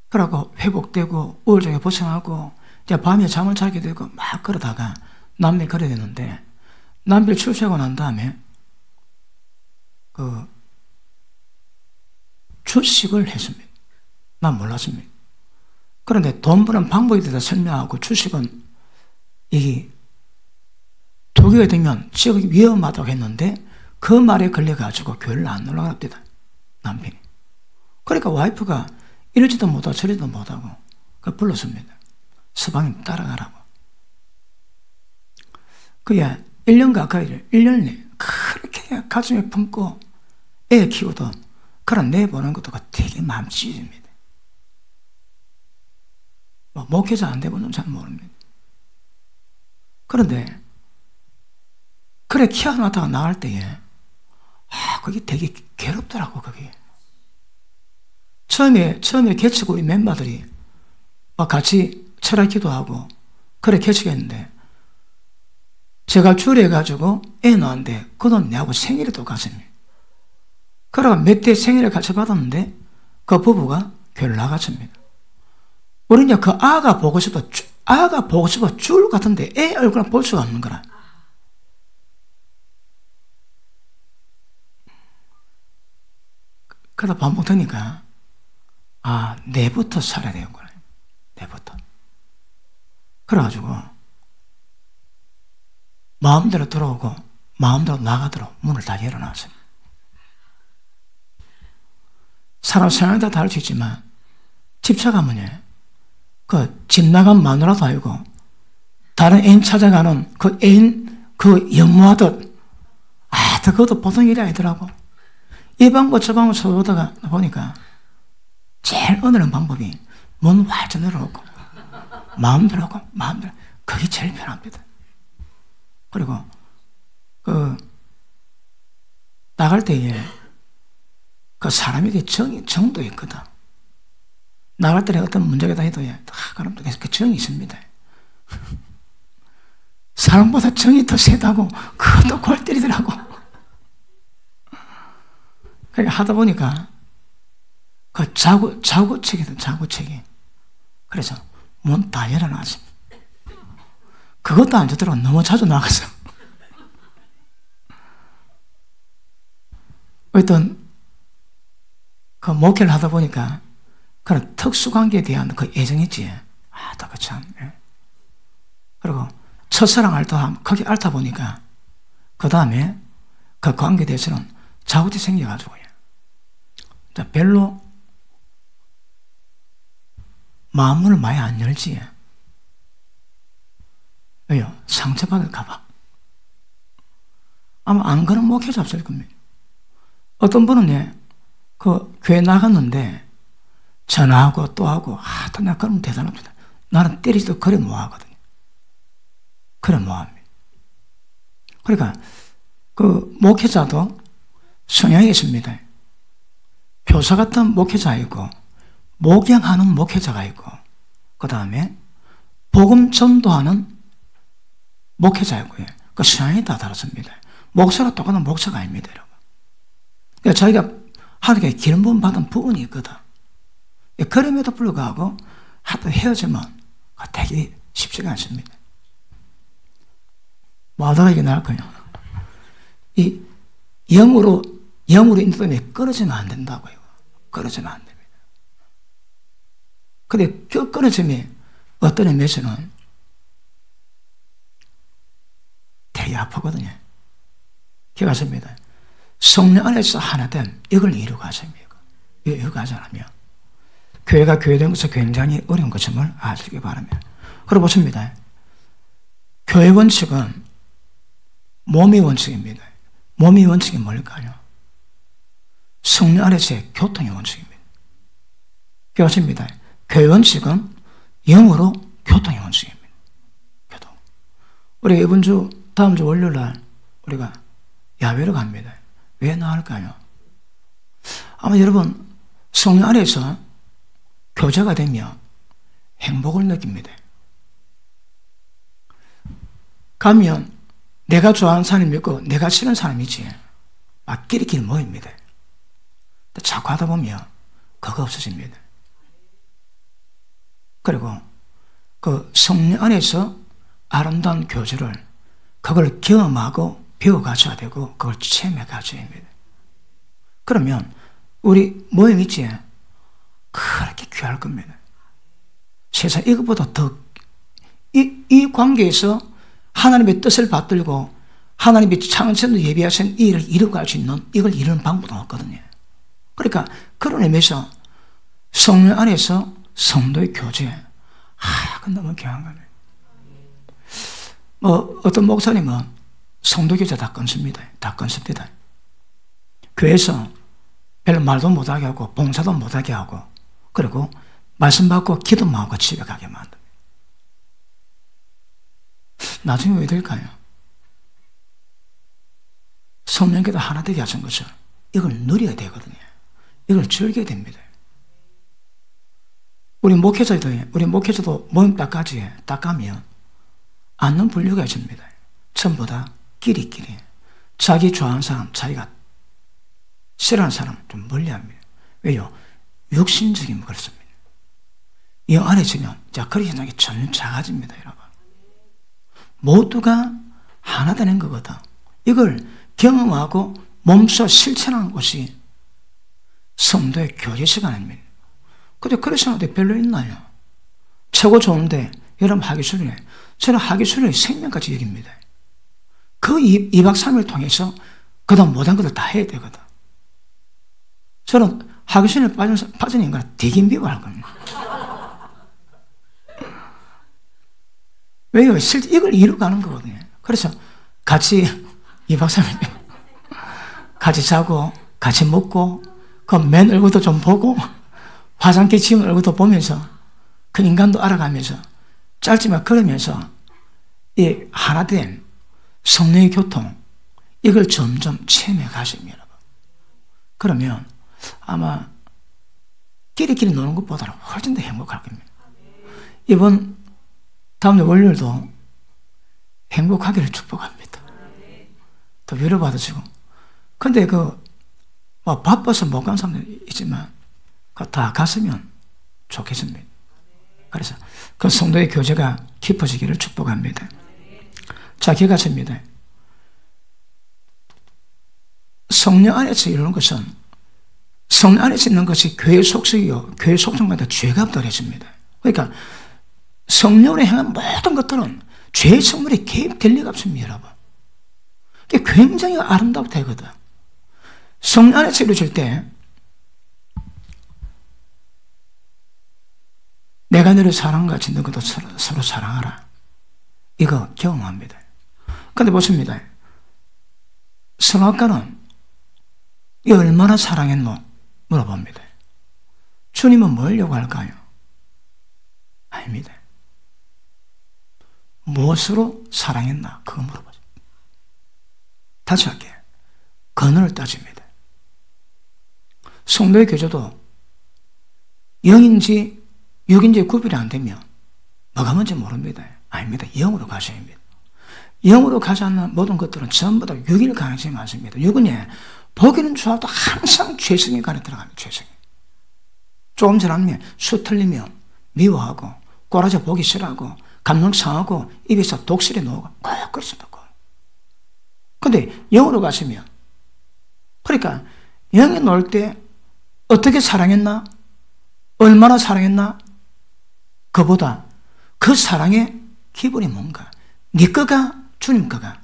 그러고 회복되고 우울증에 벗어나고 이제 밤에 잠을 자게 되고 막 그러다가 남편이 그래야 되는데 남편이 출소하고 난 다음에 주식을 했습니다. 난 몰랐습니다. 그런데 돈 버는 방법에 대해서 설명하고 주식은 이게 두 개가 되면 지극히 위험하다고 했는데 그 말에 걸려가지고 교회를 안 올라갑니다. 남편이. 그러니까 와이프가 이러지도 못하고 저러지도 못하고 불렀습니다. 서방님 따라가라고. 그게 1년 가까이를 1년 내에 그렇게 가슴에 품고 애 키우던 그런 내보는 것도 되게 마음 찢어집니다. 목회자 안 되고는 잘 모릅니다. 그런데 그래 키워놨다가 나갈 때에 그게 되게 괴롭더라고. 그게 처음에 개척 우리 멤버들이 같이 철학 기도하고 그래 개척했는데 제가 주례해가지고 애 낳았는데 그돈 내하고 생일이 똑같습니다. 그러가 몇 대 생일을 같이 받았는데 그 부부가 교회를 나갔습니다. 우리 이제 그 아가 보고 싶어 줄 같은데 애 얼굴은 볼 수가 없는 거라. 그러다 반복되니까 내부터 살아야 되겠구나. 내부터. 그래가지고 마음대로 들어오고 마음대로 나가도록 문을 다 열어놨어요. 사람 생각이 다 다를 수 있지만 집착하면요, 집 나간 마누라도 아니고 다른 애인 찾아가는 그 애인 영무하듯 그것도 보통 일이 아니더라고. 이 방법 저 방법 쳐보다가 보니까 제일 어느는 방법이 문 활짝 열어놓고 마음대로 하고 마음대로 그게 제일 편합니다. 그리고 나갈 때에 그 사람에게 정도 있거든. 나갈 때에 어떤 문제가 다 해도 그럼 그 정이 있습니다. 사람보다 정이 더 세다고 그것도 골 때리더라고. 그러니까 하다 보니까 그 자구책이든 자구책이. 그래서 문 다 열어놨어. 그것도 안 좋더라고. 너무 자주 나가서. 어떤 그 목회를 하다 보니까 그런 특수관계에 대한 그 애정이지. 그 참. 그리고 첫사랑 거기 앓다 보니까 그 다음에 그 관계에 대해서는 자우지 생겨가지고요. 별로 마음을 많이 안 열지. 왜요? 상처받을까봐. 아마 안 그런 목회자 없을 겁니다. 어떤 분은 그 교회 나갔는데 전화하고 또 하고, 또 내가 그러면 대단합니다. 나는 때리지도 그래 뭐하거든요. 그래 뭐합니다. 그러니까 그 목회자도 성향이 있습니다. 교사 같은 목회자가 있고, 목양하는 목회자가 있고, 그 다음에 복음 전도하는 목회자이고요. 그 성향이 다 다릅니다. 목사가 똑같은 목사가 아닙니다, 여러분. 그러니까 자기가 하나님께 기름 부음 받은 부분이 있거든. 그럼에도 불구하고 하도 헤어지면 되게 쉽지가 않습니다. 뭐 하다가 이게 나을 거예요. 이 영으로 인도되면 끊어지면 안 된다고요. 끊어지면 안 됩니다. 근데 그 끊어짐이 어떤 의미에서는 되게 아프거든요. 기억하십니다. 성령 안에서 하나 된 이걸 이루고 하십니다. 이루고 하지 않으면 교회가 교회된 것은 굉장히 어려운 것임을 아시기 바랍니다. 그리고 보십니다. 교회 원칙은 몸의 원칙입니다. 몸의 원칙이 뭘까요? 성령 안에서의 교통의 원칙입니다. 기억하십니다. 교회 원칙은 영으로 교통의 원칙입니다. 교통. 우리 이번 주, 다음 주 월요일 날 우리가 야외로 갑니다. 왜 나갈까요? 아마 여러분 성령 안에서 교제가 되면 행복을 느낍니다. 가면 내가 좋아하는 사람이 있고 내가 싫은 사람이 있지. 막 끼리끼리 모입니다. 자꾸 하다 보면 그거 없어집니다. 그리고 그 성령 안에서 아름다운 교제를 그걸 경험하고 배워가셔야 되고 그걸 체험해가셔야 합니다. 그러면 우리 모임 있지? 그렇게 귀할 겁니다. 세상 이것보다 더 이 관계에서 하나님의 뜻을 받들고 하나님의 창세전에 예비하신 이 일을 이루어갈 수 있는 이걸 이루는 방법도 없거든요. 그러니까 그런 의미에서 성령 안에서 성도의 교제, 그건 너무 귀한 거예요. 뭐 어떤 목사님은 성도 교제 다 끊습니다. 다 끊습니다. 교회에서 별로 말도 못하게 하고 봉사도 못하게 하고 그리고 말씀 받고 기도만 하고 집에 가게 만듭니다. 나중에 왜 될까요? 성령께도 하나 되게 하신 것을 이걸 누려야 되거든요. 이걸 즐겨야 됩니다. 우리 목회자도 모임 딱 가면 앉는 분류가 있습니다. 전부 다 끼리끼리 자기 좋아하는 사람, 자기가 싫어하는 사람 좀 멀리합니다. 왜요? 육신적인 그렇습니다. 이 안에 있으면 그런 현상이 전혀 작아집니다, 여러분. 모두가 하나 되는 거거든. 이걸 경험하고 몸소 실천하는 것이 성도의 교제 시간입니다. 근데 그런 시간이 별로 있나요? 최고 좋은데 여러분 하기 싫으네. 저는 하기 싫으니 생명까지 여깁니다. 그 2박 3일 통해서 그다음 못한 것들 다 해야 되거든. 저는 하기 싫으니 빠진 인간은 되게 미워할 겁니다. 왜요? 실제 이걸 이루어가는 거거든요. 그래서 같이 2박 3일 같이 자고 같이 먹고 그 맨 얼굴도 좀 보고 화장기 지운 얼굴도 보면서 그 인간도 알아가면서 짧지만 걸으면서 이 하나 된 성령의 교통 이걸 점점 체험해 가십니다. 그러면 아마 끼리끼리 노는 것보다는 훨씬 더 행복할 겁니다. 이번 다음 월요일도 행복하기를 축복합니다. 또 위로받으시고. 근데 뭐 바빠서 못 간 사람도 있지만 다 갔으면 좋겠습니다. 그래서 그 성도의 교제가 깊어지기를 축복합니다. 자, 기억하십니다. 성령 안에서 이루는 것은 성령 안에서 있는 것이 교회 속성이요, 교회 속성마다 죄가 더해집니다. 그러니까 성령으로 행한 모든 것들은 죄의 성물에 개입될 리가 없습니다, 여러분. 이게 굉장히 아름답고 되거든. 성령 안에서 이루어질 때 내가 너를 사랑같이 너도 서로 사랑하라. 이거 경험합니다. 그런데 보십니다. 성악가는 이 얼마나 사랑했노? 물어봅니다. 주님은 뭘 요구할까요? 아닙니다. 무엇으로 사랑했나? 그거 물어보죠. 다시 할게요. 근원을 따집니다. 성도의 교제도 영인지 육인지 구별이 안 되면 뭐가 뭔지 모릅니다. 아닙니다. 영으로 가셔야 합니다. 영으로 가지 않는 모든 것들은 전부 다 육일 가능성이 많습니다. 육은 보기는 좋아도 항상 죄성이 가려 들어갑니다. 죄성이. 조금 지나면 수 틀리면 미워하고 꼬라져 보기 싫어하고 감정 상하고 입에서 독실이 나오고 꼭 그렇습니다. 그런데 영으로 가시면, 그러니까 영이 놓을 때 어떻게 사랑했나? 얼마나 사랑했나? 그보다 그 사랑의 기본이 뭔가? 네 거가 주님 거가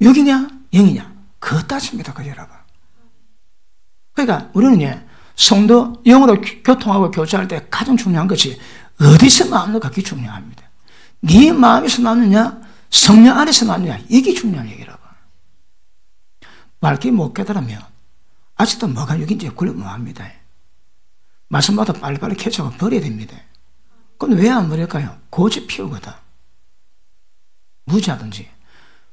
육이냐 영이냐 그거 따집니다. 그 여러분. 그러니까 우리는 성도 영으로 교통하고 교제할 때 가장 중요한 것이 어디서 마음을 갖기 중요합니다. 네 마음에서 나느냐 성령 안에서 나느냐 이게 중요한 얘기라고. 맑게 못 깨달으면 아직도 뭐가 육인지 구별 못합니다. 말씀마다 빨리빨리 캐쳐가 버려야 됩니다. 그럼 왜 안 버릴까요? 고집 피우거든. 무지하든지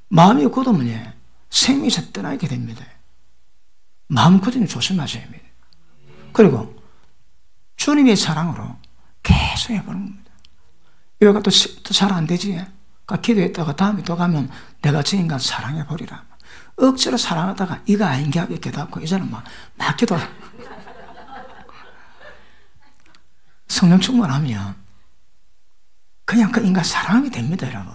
마음이 굳으면 생명에서 떠나게 됩니다. 마음 굳으면 조심하셔야 합니다. 그리고 주님의 사랑으로 계속 해보는 겁니다. 이거가 또 잘 안 되지. 그러니까 기도했다가 다음에 또 가면 내가 저 인간 사랑해버리라. 억지로 사랑하다가 이거 아닌 게 이렇게 닫고 이제는 막 기도. 성령 충만하면 그냥 그 인간 사랑하게 됩니다, 여러분.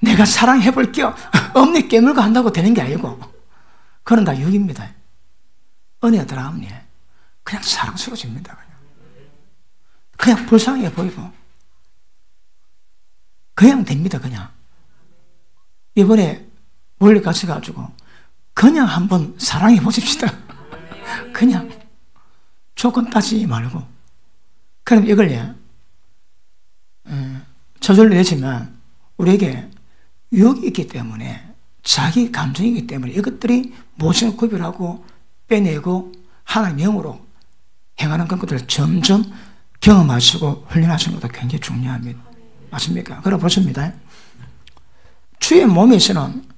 내가 사랑해볼게요. 엄니 깨물고 한다고 되는 게 아니고 그건 다 육입니다. 은혜가 들어가면 그냥 사랑스러워집니다. 그냥 불쌍해 보이고 그냥 됩니다. 그냥 이번에 멀리 같이 가지고 그냥 한번 사랑해 보십시다. 그냥 조건 따지지 말고. 그럼 이걸 저절로 내지만 우리에게 육이 있기 때문에 자기 감정이기 때문에 이것들이 무엇을 구별하고 빼내고 하나님 영으로 행하는 것들을 점점 경험하시고 훈련하시는 것도 굉장히 중요합니다. 맞습니까? 그럼 보십니다. 주의 몸에서는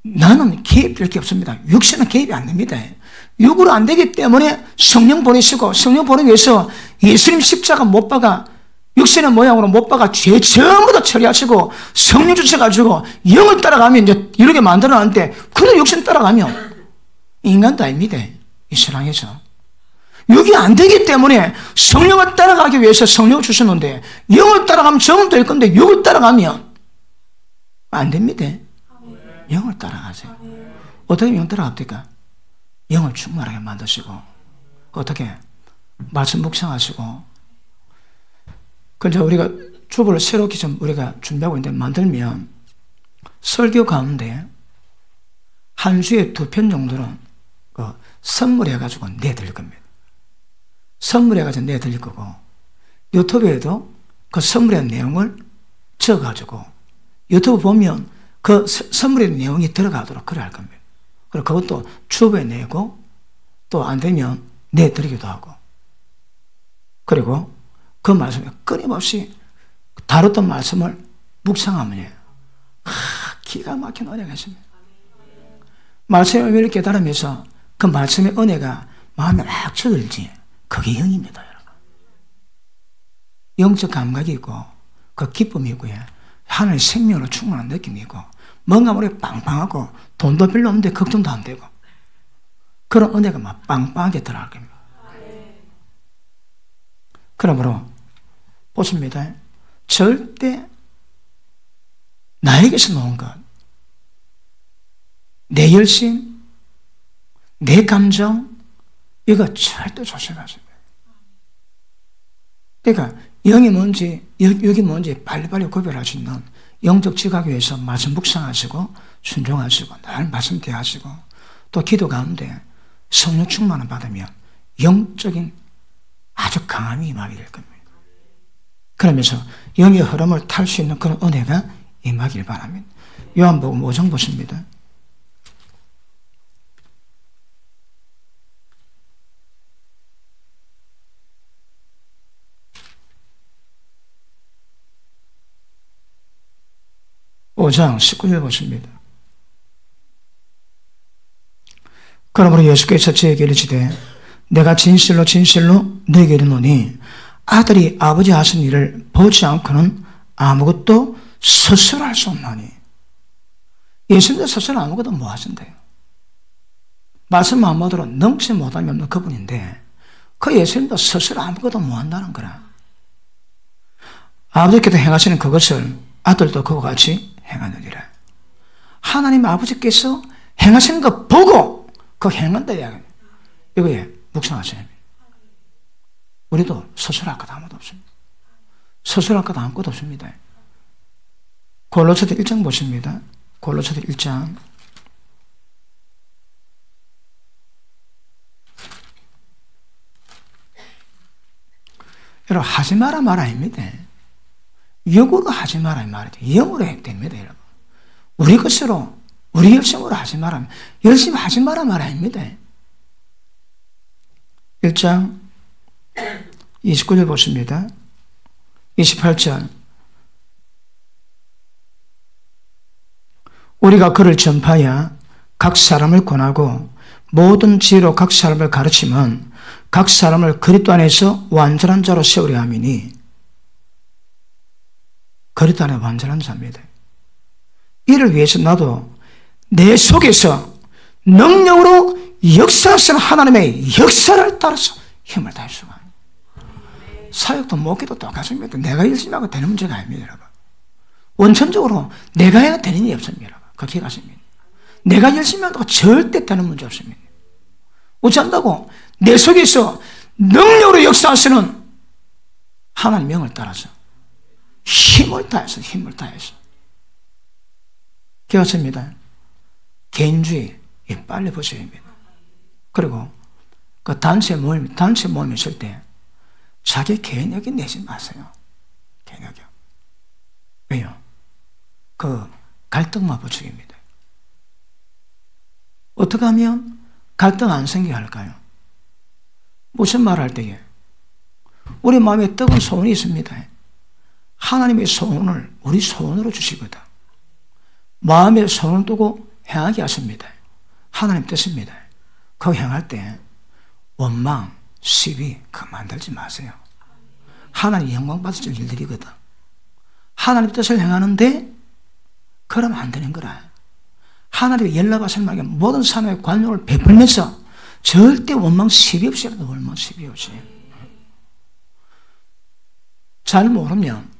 나는 개입될 게 없습니다. 육신은 개입이 안 됩니다. 육으로 안 되기 때문에 성령 보내시고 성령 보내기 위해서 예수님 십자가 못 박아 육신의 모양으로 못 박아 죄 전부 다 처리하시고 성령 주셔가지고 영을 따라가면 이제 이렇게 만들어놨는데 그런 육신 따라가면 인간도 아닙니다. 이 세상에서 육이 안 되기 때문에 성령을 따라가기 위해서 성령을 주셨는데 영을 따라가면 정은 될 건데 육을 따라가면 안 됩니다. 영을 따라가세요. 어떻게 영 따라갑니까? 영을 충만하게 만드시고 어떻게? 말씀 묵상하시고 그래서 우리가 주보를 새롭게 좀 우리가 준비하고 있는데 만들면 설교 가운데 한 주에 2편 정도는 선물해가지고 내드릴 겁니다. 선물해가지고 내드릴 거고 유튜브에도 그 선물의 내용을 적어가지고 유튜브 보면 그 선물의 내용이 들어가도록 그래 할 겁니다. 그리고 그것도 주부에 내고 또 안 되면 내드리기도 하고 그리고 그 말씀에 끊임없이 다뤘던 말씀을 묵상하면 기가 막힌 은혜가 있습니다. 말씀의 의미를 깨달으면서 그 말씀의 은혜가 마음에 막 쳐들지 그게 영입니다. 여러분. 영적 감각이 있고 그 기쁨이 있고 하늘의 생명으로 충만한 느낌이 있고 뭔가 우리 빵빵하고 돈도 별로 없는데 걱정도 안 되고 그런 은혜가 막 빵빵하게 들어갈 겁니다. 그러므로 보십니다. 절대 나에게서 나온 것, 내 열심, 내 감정 이거 절대 조심하셔야 돼요. 그러니까 영이 뭔지 육이 뭔지 빨리빨리 구별할 수 있는 영적 지각에 위해서 말씀 묵상하시고 순종하시고 늘 말씀 대하시고 또 기도 가운데 성령 충만을 받으면 영적인 아주 강함이 임하게 될 겁니다. 그러면서 영의 흐름을 탈 수 있는 그런 은혜가 임하길 바랍니다. 요한복음 5장 보십니다. (5장 19절) 보십니다. 그러므로 예수께서 저에게 이르시되 내가 진실로 진실로 너에게 이르노니 아들이 아버지 하신 일을 보지 않고는 아무것도 스스로 할 수 없나니. 예수님도 스스로 아무것도 못 하신대요. 말씀 한마디로 넘지 못함이 없는 그분인데 그 예수님도 스스로 아무것도 못 한다는 거라. 아버지께서 행하시는 그것을 아들도 그와 같이 행하느니라. 하나님 아버지께서 행하시는 거 보고 그 행한다 이야기예요. 이거에 묵상하셔야 합니다. 우리도 스스로 할 것 아무것도 없습니다. 스스로 할 것 아무것도 없습니다. 골로새서 1장 보십니다. 골로새서 1장 여러분 하지 마라 말 아닙니다. 역으로 하지 마라 말이죠. 영으로 해야 됩니다. 여러분 우리 것으로 우리 열심으로 하지 마라 열심히 하지 마라 말 아닙니다. 1장 29절 보십니다. 28절 우리가 그를 전파하여 각 사람을 권하고 모든 지혜로 각 사람을 가르치면 각 사람을 그리스도 안에서 완전한 자로 세우려 함이니. 그리스도 안에 완전한 자입니다. 이를 위해서 나도 내 속에서 능력으로 역사하시는 하나님의 역사를 따라서 힘을 다할 수가 있습니다. 사역도 목회도 똑같습니다. 내가 열심히 하고 되는 문제가 아닙니다. 여러분. 원천적으로 내가 해야 되는 일이 없습니다. 여러분. 그렇게 가십니다. 내가 열심히 한다고 절대 되는 문제 없습니다. 어찌한다고 내 속에서 능력으로 역사하시는 하나님 명을 따라서 힘을 다해서 그렇습니다. 개인주의 빨리 보셔야 합니다. 그리고 그 단체 모임 있을 때 자기 개인력이 내지 마세요. 개인력이요. 왜요? 그 갈등만 부추깁니다. 어떻게 하면 갈등 안 생기게 할까요? 무슨 말을 할 때에 우리 마음에 뜨거운 소원이 있습니다. 하나님의 소원을 우리 소원으로 주시거든. 마음에 소원을 두고 행하게 하십니다. 하나님 뜻입니다. 그거 행할 때 원망, 시비 그거 만들지 마세요. 하나님 영광 받으실 일들이거든. 하나님 뜻을 행하는데 그러면 안 되는 거라. 하나님의 연락하실 만하게 모든 사람의 관용을 베풀면서 절대 원망 시비 없이 해도 원망 시비 없이. 잘 모르면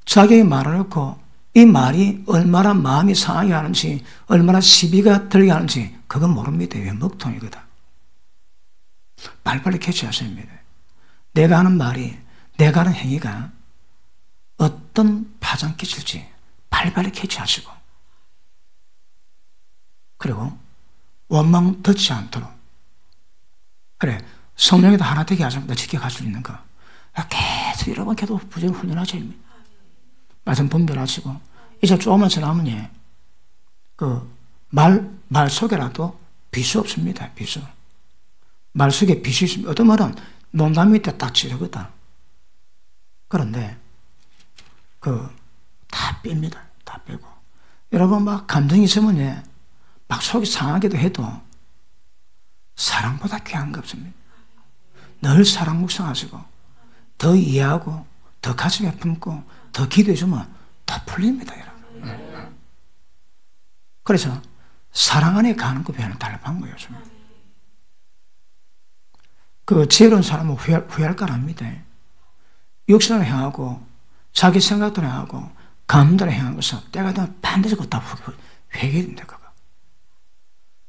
자기의 말을 놓고 이 말이 얼마나 마음이 상하게 하는지 얼마나 시비가 들게 하는지 그건 모릅니다. 왜 먹통이거든. 빨리빨리 캐치하셔야 합니다. 내가 하는 말이 내가 하는 행위가 어떤 파장 끼칠지 빨리빨리 캐치하시고 그리고 원망 듣지 않도록 그래 성령에도 하나 되게 하자면 지켜갈 수 있는 거 계속 여러 번 계속 부정 훈련하셔야 합니다. 말씀 분별하시고 이제 조금만 지나면 말 속에라도 비수 없습니다. 비수 말 속에 비수 있습니다. 어떤 말은 농담 밑에 딱 지르거든. 그런데 다 뺍니다. 다 빼고 여러분 막 감정이 있으면 막 속이 상하기도 해도 사랑보다 귀한 거 없습니다. 늘 사랑 묵상하시고 더 이해하고 더 가슴에 품고 더 기도해주면 더 풀립니다. 여러분. 그래서 사랑 안에 가는 그 배는 달라한 거예요. 그 지혜로운 사람은 후회할 건 압니다. 육신을 향하고 자기 생각대로 향하고 감대로 향한 것은 때가 되면 반드시 그거 다 회개된다. 그거.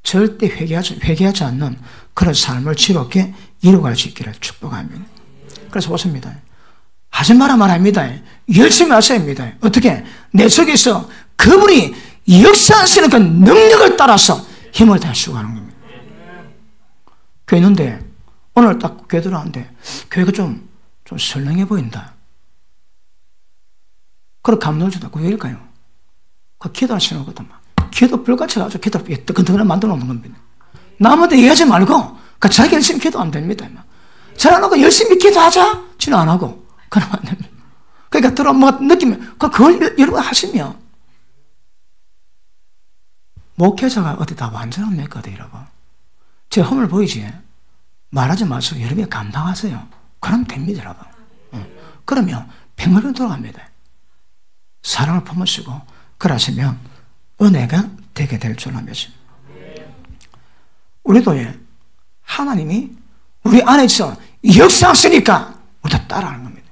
절대 회개하지 않는 그런 삶을 지롭게 이루어갈 수 있기를 축복합니다. 그래서 보십니다. 하지 마라 말합니다. 열심히 하셔야 합니다. 어떻게? 내 속에서 그분이 역사하시는 그 능력을 따라서 힘을 다해 수고하는 겁니다. 교회 있는데 오늘 딱 교회 들어왔는데 교회가 좀 설렁해 보인다. 그런 감동을 주다. 그 왜일까요? 그 기도하시는 거거든. 기도 불같이 가지고 기도 뜨끈뜨끈 만들어 놓는 겁니다. 남한테 얘기하지 말고 자기 열심히 기도 안 됩니다. 잘 안 하고 열심히 기도하자. 지는 안 하고 그러면 안 됩니다. 그러니까 들어 뭐가 느끼면 그걸 여러분 하시면 목회자가 어디 다 완전한 메거든 여러분. 제 허물 보이지? 말하지 마시고 여러분이 감당하세요. 그러면 됩니다 여러분. 그러면 백만병 돌아갑니다. 사랑을 품으시고 그러시면 은혜가 되게 될 줄 믿습니다. 우리도 하나님이 우리 안에서 역사하시니까 우리도 따라하는 겁니다.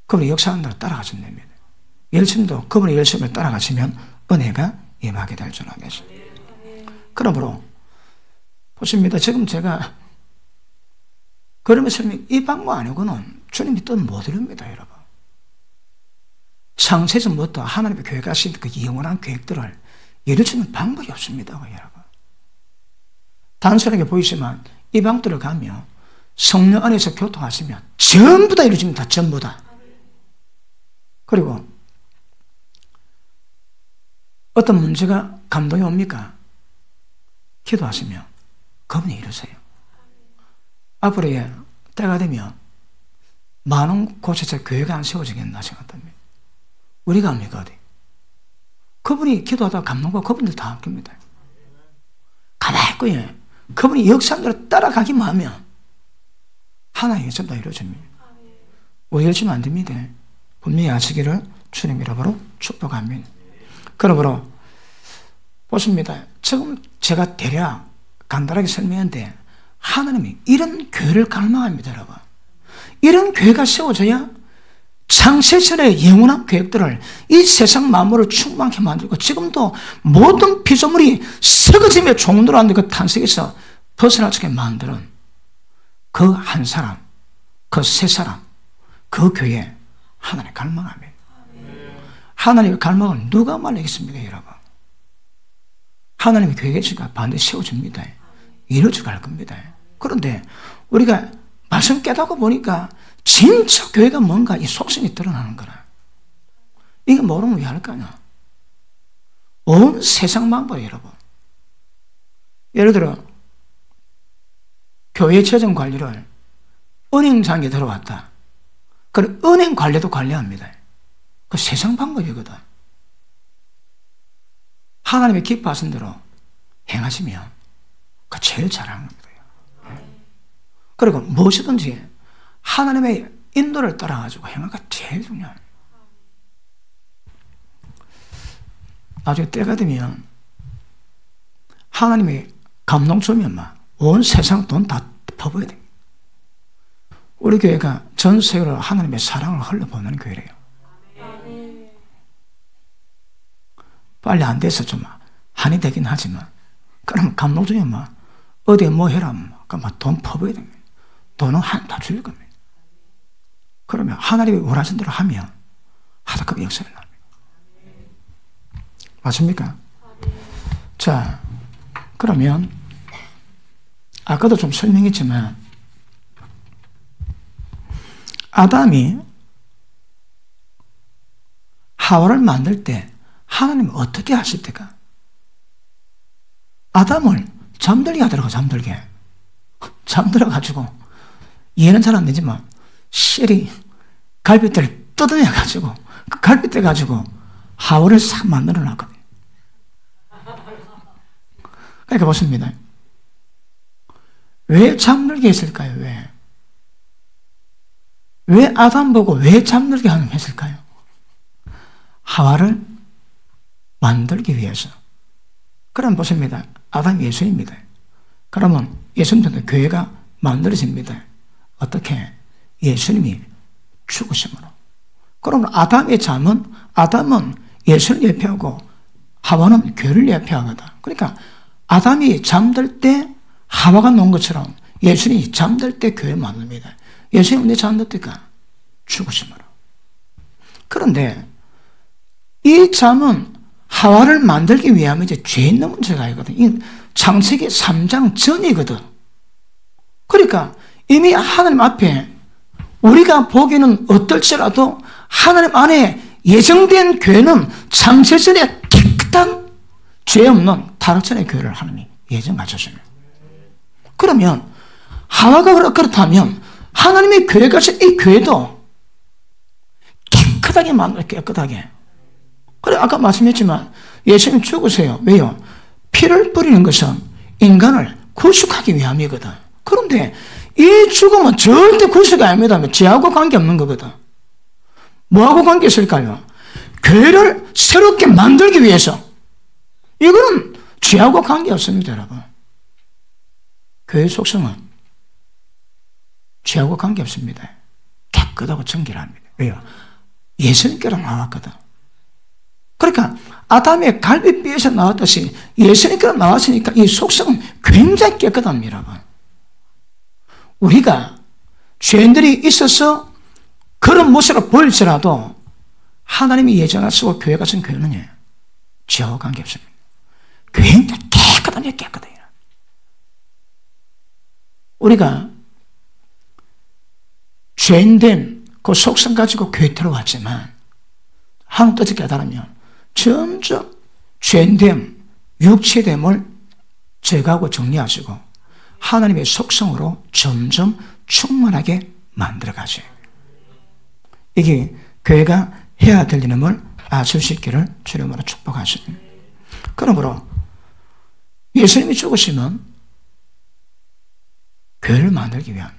그분이 역사하는 대로 따라가시면 됩니다. 열심도 그분의 열심을 따라가시면 은혜가 임하게 될 줄 믿습니다. 그러므로 보십니다. 지금 제가 그러면서 이 방법 아니고는 주님이 뜻 못 이룹니다 여러분. 창세전부터 하나님의 교회가 하신 그 영원한 계획들을 이루치는 방법이 없습니다 여러분. 단순하게 보이지만 이 방들을 가면 성령 안에서 교통하시면 전부 다 이루어집니다. 전부 다. 그리고 어떤 문제가 감동이 옵니까? 기도하시면 그분이 이루세요. 앞으로 때가 되면 많은 곳에서 교회가 안 세워지겠나 생각합니다. 우리가 합니까 어디? 그분이 기도하다가 감동과 그분들 다 합니다. 가만히 있고 그분이 역사대로 따라가기만 하면 하나의 전부 다 이루어집니다. 우리 열심히 안 됩니다. 분명히 아시기를 주님 이름으로 축복합니다. 그러므로 보십니다. 지금 제가 대략 간단하게 설명했는데 하나님이 이런 교회를 갈망합니다 여러분. 이런 교회가 세워져야 창세전의 영원한 계획들을 이 세상 만물을 충만케 만들고 지금도 모든 피조물이 썩어지며 종노라는 그 탄식에서 벗어나게 만드는 그 한 사람, 그 세 사람, 그 교회 하나님 갈망합니다. 하나님의 갈망을 누가 말리겠습니까 여러분? 하나님의 교회가 있으니까 반드시 세워집니다. 이루어져 갈 겁니다. 그런데 우리가 말씀 깨닫고 보니까 진짜 교회가 뭔가 이 속성이 드러나는 거라. 이거 모르면 왜 할까요? 온 세상 망보예요 여러분. 예를 들어 교회 재정 관리를 은행장에 들어왔다. 그럼 은행 관리도 관리합니다. 그 세상 방법이거든. 하나님의 기뻐하신 대로 행하시면 그 제일 잘하는 겁니다. 그리고 무엇이든지 하나님의 인도를 따라가지고 행하는 게 제일 중요합니다. 나중에 때가 되면 하나님의 감동 주면 온 세상 돈 다 퍼부어야 됩니다. 우리 교회가 전 세계로 하나님의 사랑을 흘려보내는 교회래요. 빨리 안 돼서 좀 한이 되긴 하지만 그러면 감동 주면 어디에 뭐 해라 그럼 돈 퍼부어야 됩니다. 돈은 다 줄일 겁니다. 그러면 하나님이 원하신 대로 하면 하다 그 역사를 납니다. 맞습니까? 자, 그러면 아까도 좀 설명했지만 아담이 하와를 만들 때 하나님은 어떻게 하실 때가? 아담을 잠들게 하더라고. 잠들어가지고 이해는 잘 안 되지만 쉘이 갈빗대를 뜯어내가지고 그 갈빗대 가지고 하와를 싹 만들어 놨거든요. 그러니까 보십니다. 왜 잠들게 했을까요? 왜 아담 보고 왜 잠들게 했을까요? 하와를 만들기 위해서. 그럼 보십니다. 아담이 예수입니다. 그러면 예수님도 교회가 만들어집니다. 어떻게? 예수님이 죽으심으로. 그러면 아담의 잠은 아담은 예수를 예표하고 하와는 교회를 예표하거든. 그러니까 아담이 잠들 때 하와가 놓은 것처럼 예수님이 잠들 때 교회를 만듭니다. 예수님 언제 잠들까? 죽으심으로. 그런데 이 잠은 하와를 만들기 위하면 이제 죄 있는 문제가 있거든. 이 창세기 3장 전이거든. 그러니까 이미 하나님 앞에 우리가 보기에는 어떨지라도 하나님 안에 예정된 교회는 창세전에 깨끗한 죄 없는 타락전의 교회를 하나님이 예정 갖춰줍니다. 그러면 하와가 그렇다면 하나님의 교회가 이 교회도 깨끗하게 만들어 깨끗하게. 그래 아까 말씀했지만 예수님 죽으세요. 왜요? 피를 뿌리는 것은 인간을 구속하기 위함이거든. 그런데 이 죽음은 절대 구속이 아닙니다. 죄하고 관계없는 거거든. 뭐하고 관계 있을까요? 교회를 새롭게 만들기 위해서. 이거는 죄하고 관계없습니다, 여러분. 교회 속성은 죄하고 관계없습니다. 깨끗하고 정결합니다. 왜요? 예수님께로 나왔거든. 그러니까 아담의 갈비뼈에서 나왔듯이 예수님께로 나왔으니까 이 속성은 굉장히 깨끗합니다, 여러분. 우리가 죄인들이 있어서 그런 모습을 보일지라도 하나님이 예정하시고 교회가 쓴 교회는 죄와 관계없습니다. 굉장히 깨끗합니다. 깨끗해요. 우리가 죄인된 그 속성 가지고 교회 들어왔지만 하나님 뜻을 깨달으면 점점 죄인됨, 육체됨을 제거하고 정리하시고 하나님의 속성으로 점점 충만하게 만들어가죠. 이게 교회가 해야 될 일임을 아실 수 있기를 주님으로 축복하십니다. 그러므로 예수님이 죽으시면 교회를 만들기 위한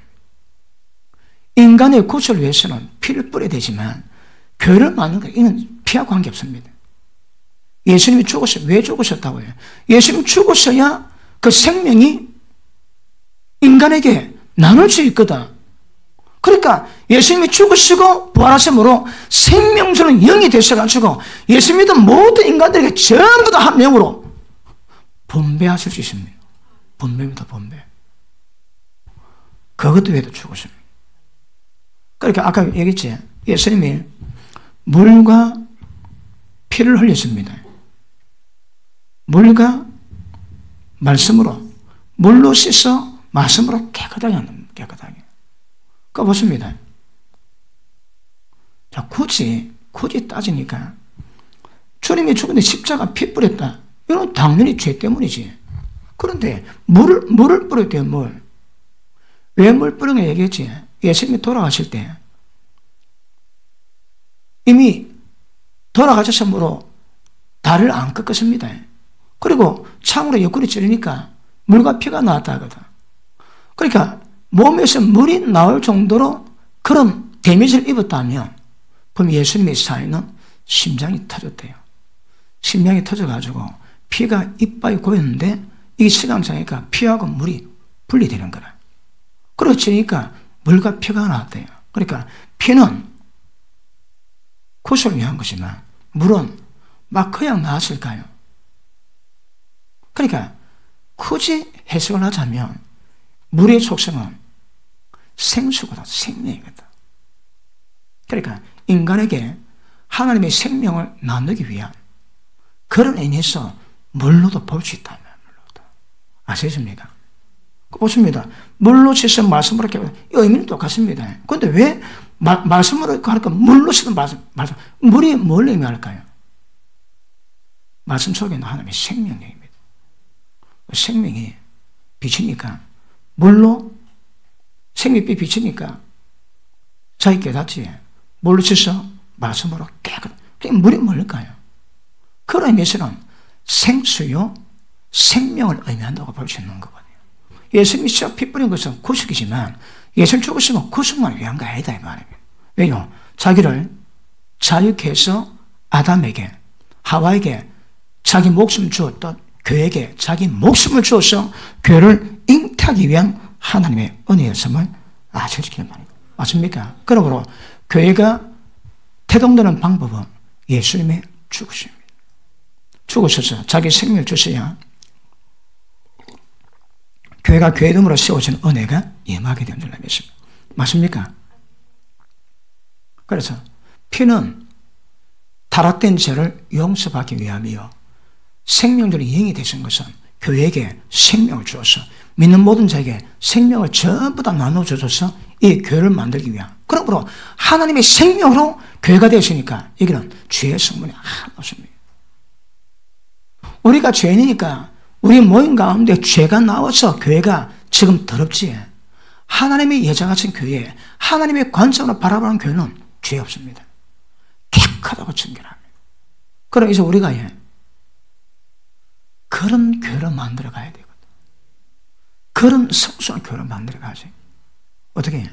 인간의 구속을 위해서는 피를 뿌려야 되지만 교회를 만드는 것 이는 피와 관계없습니다. 예수님이 왜 죽으셨다고요? 예수님이 죽으셔야 그 생명이 인간에게 나눌 수 있거든. 그러니까 예수님이 죽으시고 부활하심으로 생명 주는 영이 되셔가지고 예수 믿은 모든 인간들에게 전부 다 한 명으로 분배하실 수 있습니다. 분배입니다. 분배. 그것도 왜도 죽으십니다. 그러니까 아까 얘기했지. 예수님이 물과 피를 흘렸습니다. 물과 말씀으로 물로 씻어 말씀으로 깨끗하게 하는 깨끗하게. 그거 보십니다. 자, 굳이 따지니까 주님이 죽은데 십자가 피 뿌렸다. 이건 당연히 죄 때문이지. 그런데 물을 뿌렸대요. 물. 왜 물 뿌린 거 얘기했지? 예수님이 돌아가실 때 이미 돌아가셨으므로 달을 안 꺾었습니다. 그리고 창으로 옆구리 찌르니까 물과 피가 나왔다 하거든. 그러니까 몸에서 물이 나올 정도로 그런 데미지를 입었다면 그럼 예수님의 사이는 심장이 터졌대요. 심장이 터져가지고 피가 이빨이 고였는데 이 시간 차니까 피하고 물이 분리되는 거라. 그러니까 물과 피가 나왔대요. 그러니까 피는 구속을 위한 것이지만 물은 막 그냥 나왔을까요? 그러니까 굳이 해석을 하자면 물의 속성은 생수거든, 생명이거든. 그러니까 인간에게 하나님의 생명을 나누기 위한 그런 의미에서 물로도 볼 수 있다면 물로도. 아시겠습니까? 보십니다. 물로 씻은 말씀으로 깨끗. 이 의미는 똑같습니다. 그런데 왜 말씀으로 할까? 물로 씻은 말씀. 물이 뭘 의미할까요? 말씀 속에는 하나님의 생명력입니다. 생명이 비치니까 물로 생명빛 비치니까 자기 깨닫지. 물로 씻어 말씀으로 깨끗. 물이 뭘까요? 그런 의미에서는 생수요 생명을 의미한다고 볼 수 있는 거거든요. 예수님이 피 뿌린 것은 구속이지만 예수님 죽으시면 구속만 위한 거 아니다 이 말입니다. 왜요? 자기를 자유케 해서 아담에게 하와에게 자기 목숨을 주었던 교회에게 자기 목숨을 주어서 교회를 잉태하기 위한 하나님의 은혜였음을 아셔지키는 말입니다. 맞습니까? 그러므로 교회가 태동되는 방법은 예수님의 죽으심입니다. 죽으셔서 자기 생명을 주셔야 교회가 교회 이름으로 세워진 은혜가 임하게 되는 줄 믿습니다. 맞습니까? 그래서 피는 타락된 죄를 용서받기 위함이요 생명들이 영이 되신 것은 교회에게 생명을 주어서 믿는 모든 자에게 생명을 전부 다 나눠주셔서 이 교회를 만들기 위한 그러므로 하나님의 생명으로 교회가 되었으니까 여기는 죄의 성분이 하나도 없습니다. 우리가 죄인이니까 우리 모임 가운데 죄가 나와서 교회가 지금 더럽지 하나님의 여자같은 교회 하나님의 관점으로 바라보는 교회는 죄 없습니다. 깨끗하고 청결합니다. 그래서 우리가 그런 교회를 만들어 가야 되거든. 그런 성숙한 교회를 만들어 가야지. 어떻게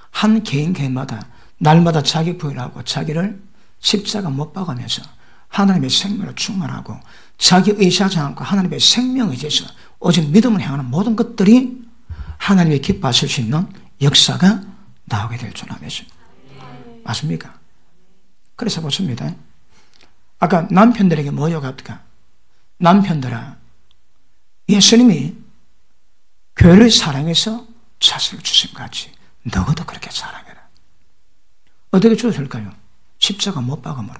한 개인마다 날마다 자기 부인하고 자기를 십자가 못 박으면서 하나님의 생명을 충만하고 자기 의지하지 않고 하나님의 생명에 의지해서 오직 믿음을 향하는 모든 것들이 하나님의 기뻐하실 수 있는 역사가 나오게 될 줄 믿습니다. 맞습니까? 그래서 보십니다. 아까 남편들에게 뭐라고 합니까? 남편들아 예수님이 교회를 사랑해서 자신을 주신 것 같이 너희도 그렇게 사랑해라. 어떻게 주셨을까요? 십자가 못 박음으로.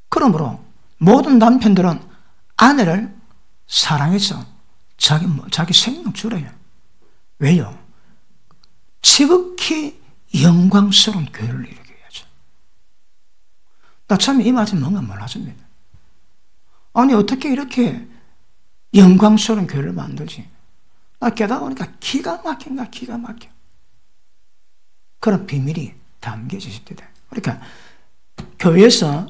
그러므로 모든 남편들은 아내를 사랑해서 자기 생명 주래요. 왜요? 지극히 영광스러운 교회를 이루게 해야죠. 나 참 이 말씀 뭔가 몰랐습니다. 아니 어떻게 이렇게 영광스러운 교회를 만들지? 나 깨달으니까 기가 막혀. 그런 비밀이 담겨질 때다. 그러니까 교회에서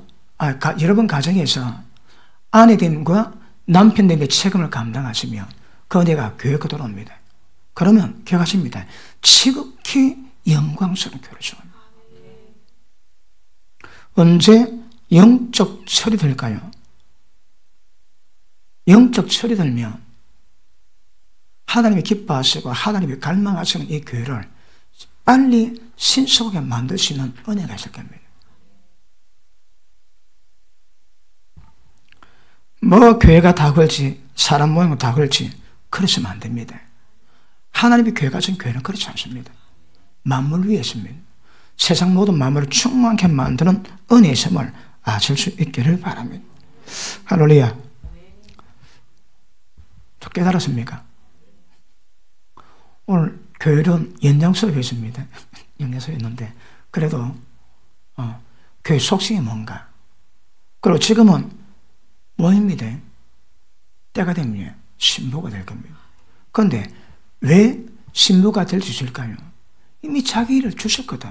여러분 가정에서 아내됨과 남편됨의 책임을 감당하시면 그 은혜가 교회로 들어옵니다. 그러면 기억하십니다. 지극히 영광스러운 교회를 주옵니다. 언제 영적 철이 될까요? 영적 철이 들면 하나님이 기뻐하시고 하나님이 갈망하시는 이 교회를 빨리 신속하게 만들 수 있는 은혜가 있을 겁니다. 뭐 교회가 다 그럴지 사람 모양은 다 그럴지 그러시면 안 됩니다. 하나님의 교회가 준 교회는 그렇지 않습니다. 만물 위에 있습니다. 세상 모든 만물을 충만하게 만드는 은혜의 셈을 아실 수 있기를 바랍니다. 할렐루야. 깨달았습니까? 오늘 교회는 연장 수업이었습니다. 연장 수업이었는데 그래도 교회 속성이 뭔가 그리고 지금은 뭐입니다? 때가 되면 신부가 될 겁니다. 그런데 왜 신부가 될 수 있을까요? 이미 자기 일을 주셨거든.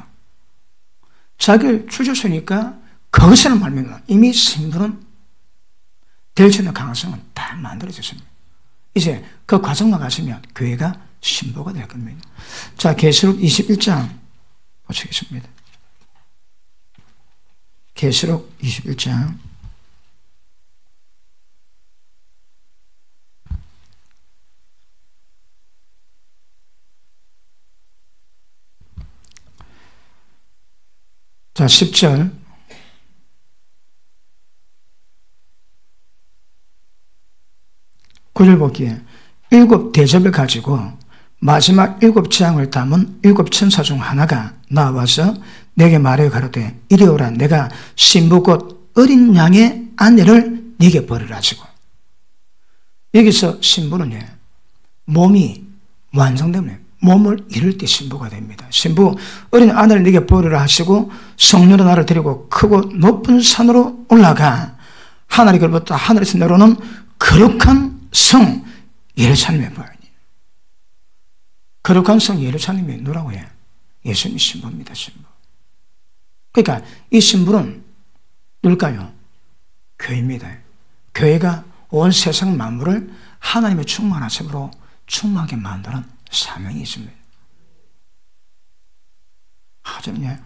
자기를 주셨으니까 거기서는 말면 이미 신부는 될 수 있는 가능성은 다 만들어졌습니다. 이제 그 과정만 가시면 교회가 신부가 될 겁니다. 자, 계시록 21장 보시겠습니다. 계시록 21장 자, 10절 구절 보기에 일곱 대접을 가지고 마지막 일곱 재앙을 담은 일곱 천사 중 하나가 나와서 내게 말하여 가로되 이리 오라 내가 신부 곧 어린 양의 아내를 네게 버리라 하시고 여기서 신부는 몸이 완성되면 몸을 이룰 때 신부가 됩니다. 신부 어린 아내를 네게 버리라 하시고 성령의 나를 데리고 크고 높은 산으로 올라가 하늘이 그로부터 하늘에서 내려오는 거룩한 성 예루살렘에 보이니 거룩한 성 예루살렘이 누구라고 해요? 예수님이 신부입니다. 신부. 그러니까 이 신부는 누굴까요? 교회입니다. 교회가 온 세상 만물을 하나님의 충만하심으로 충만하게 만드는 사명이 있습니다. 하지만요,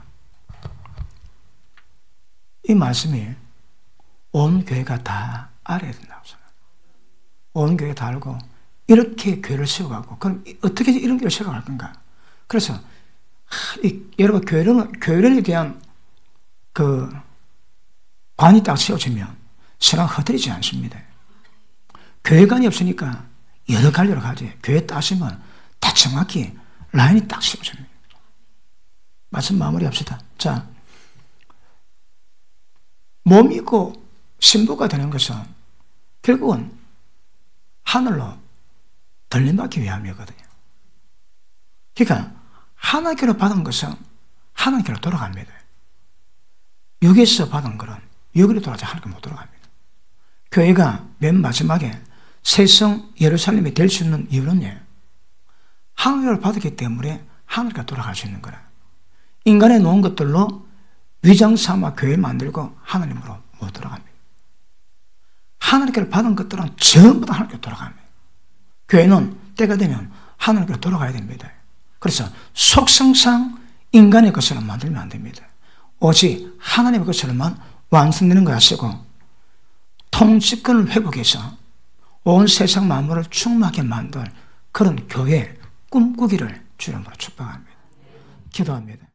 이 말씀이 온 교회가 다 알아야 된다고 생각합니다. 온 교회가 다 알고 이렇게 교회를 세워가고 그럼 어떻게 이런 교회를 세워갈 건가? 그래서 여러분 교회론에 대한 그 관이 딱 세워지면 신앙 흐트리지 않습니다. 교회관이 없으니까 여러 갈래로 가지. 교회 따시면 다 정확히 라인이 딱 세워집니다. 말씀 마무리합시다. 자, 몸이고 신부가 되는 것은 결국은 하늘로 들림받기 위함이거든요. 그러니까 하나님께로 받은 것은 하나님께로 돌아갑니다. 육에서 받은 것은 육으로 돌아가지 하나님께 못 돌아갑니다. 교회가 맨 마지막에 새성 예루살렘이 될 수 있는 이유는요, 하나님을 받았기 때문에 하나님께 돌아갈 수 있는 거라. 인간의 놓은 것들로 위장 삼아 교회 만들고 하나님으로 못 돌아갑니다. 하나님께로 받은 것들은 전부 다 하나님께로 돌아갑니다. 교회는 때가 되면 하나님께로 돌아가야 됩니다. 그래서 속성상 인간의 것으로 만들면 안 됩니다. 오직 하나님의 것으로만 완성되는 거 하시고 통치권을 회복해서 온 세상 만물을 충만하게 만들 그런 교회 꿈꾸기를 주님으로 축복합니다. 기도합니다.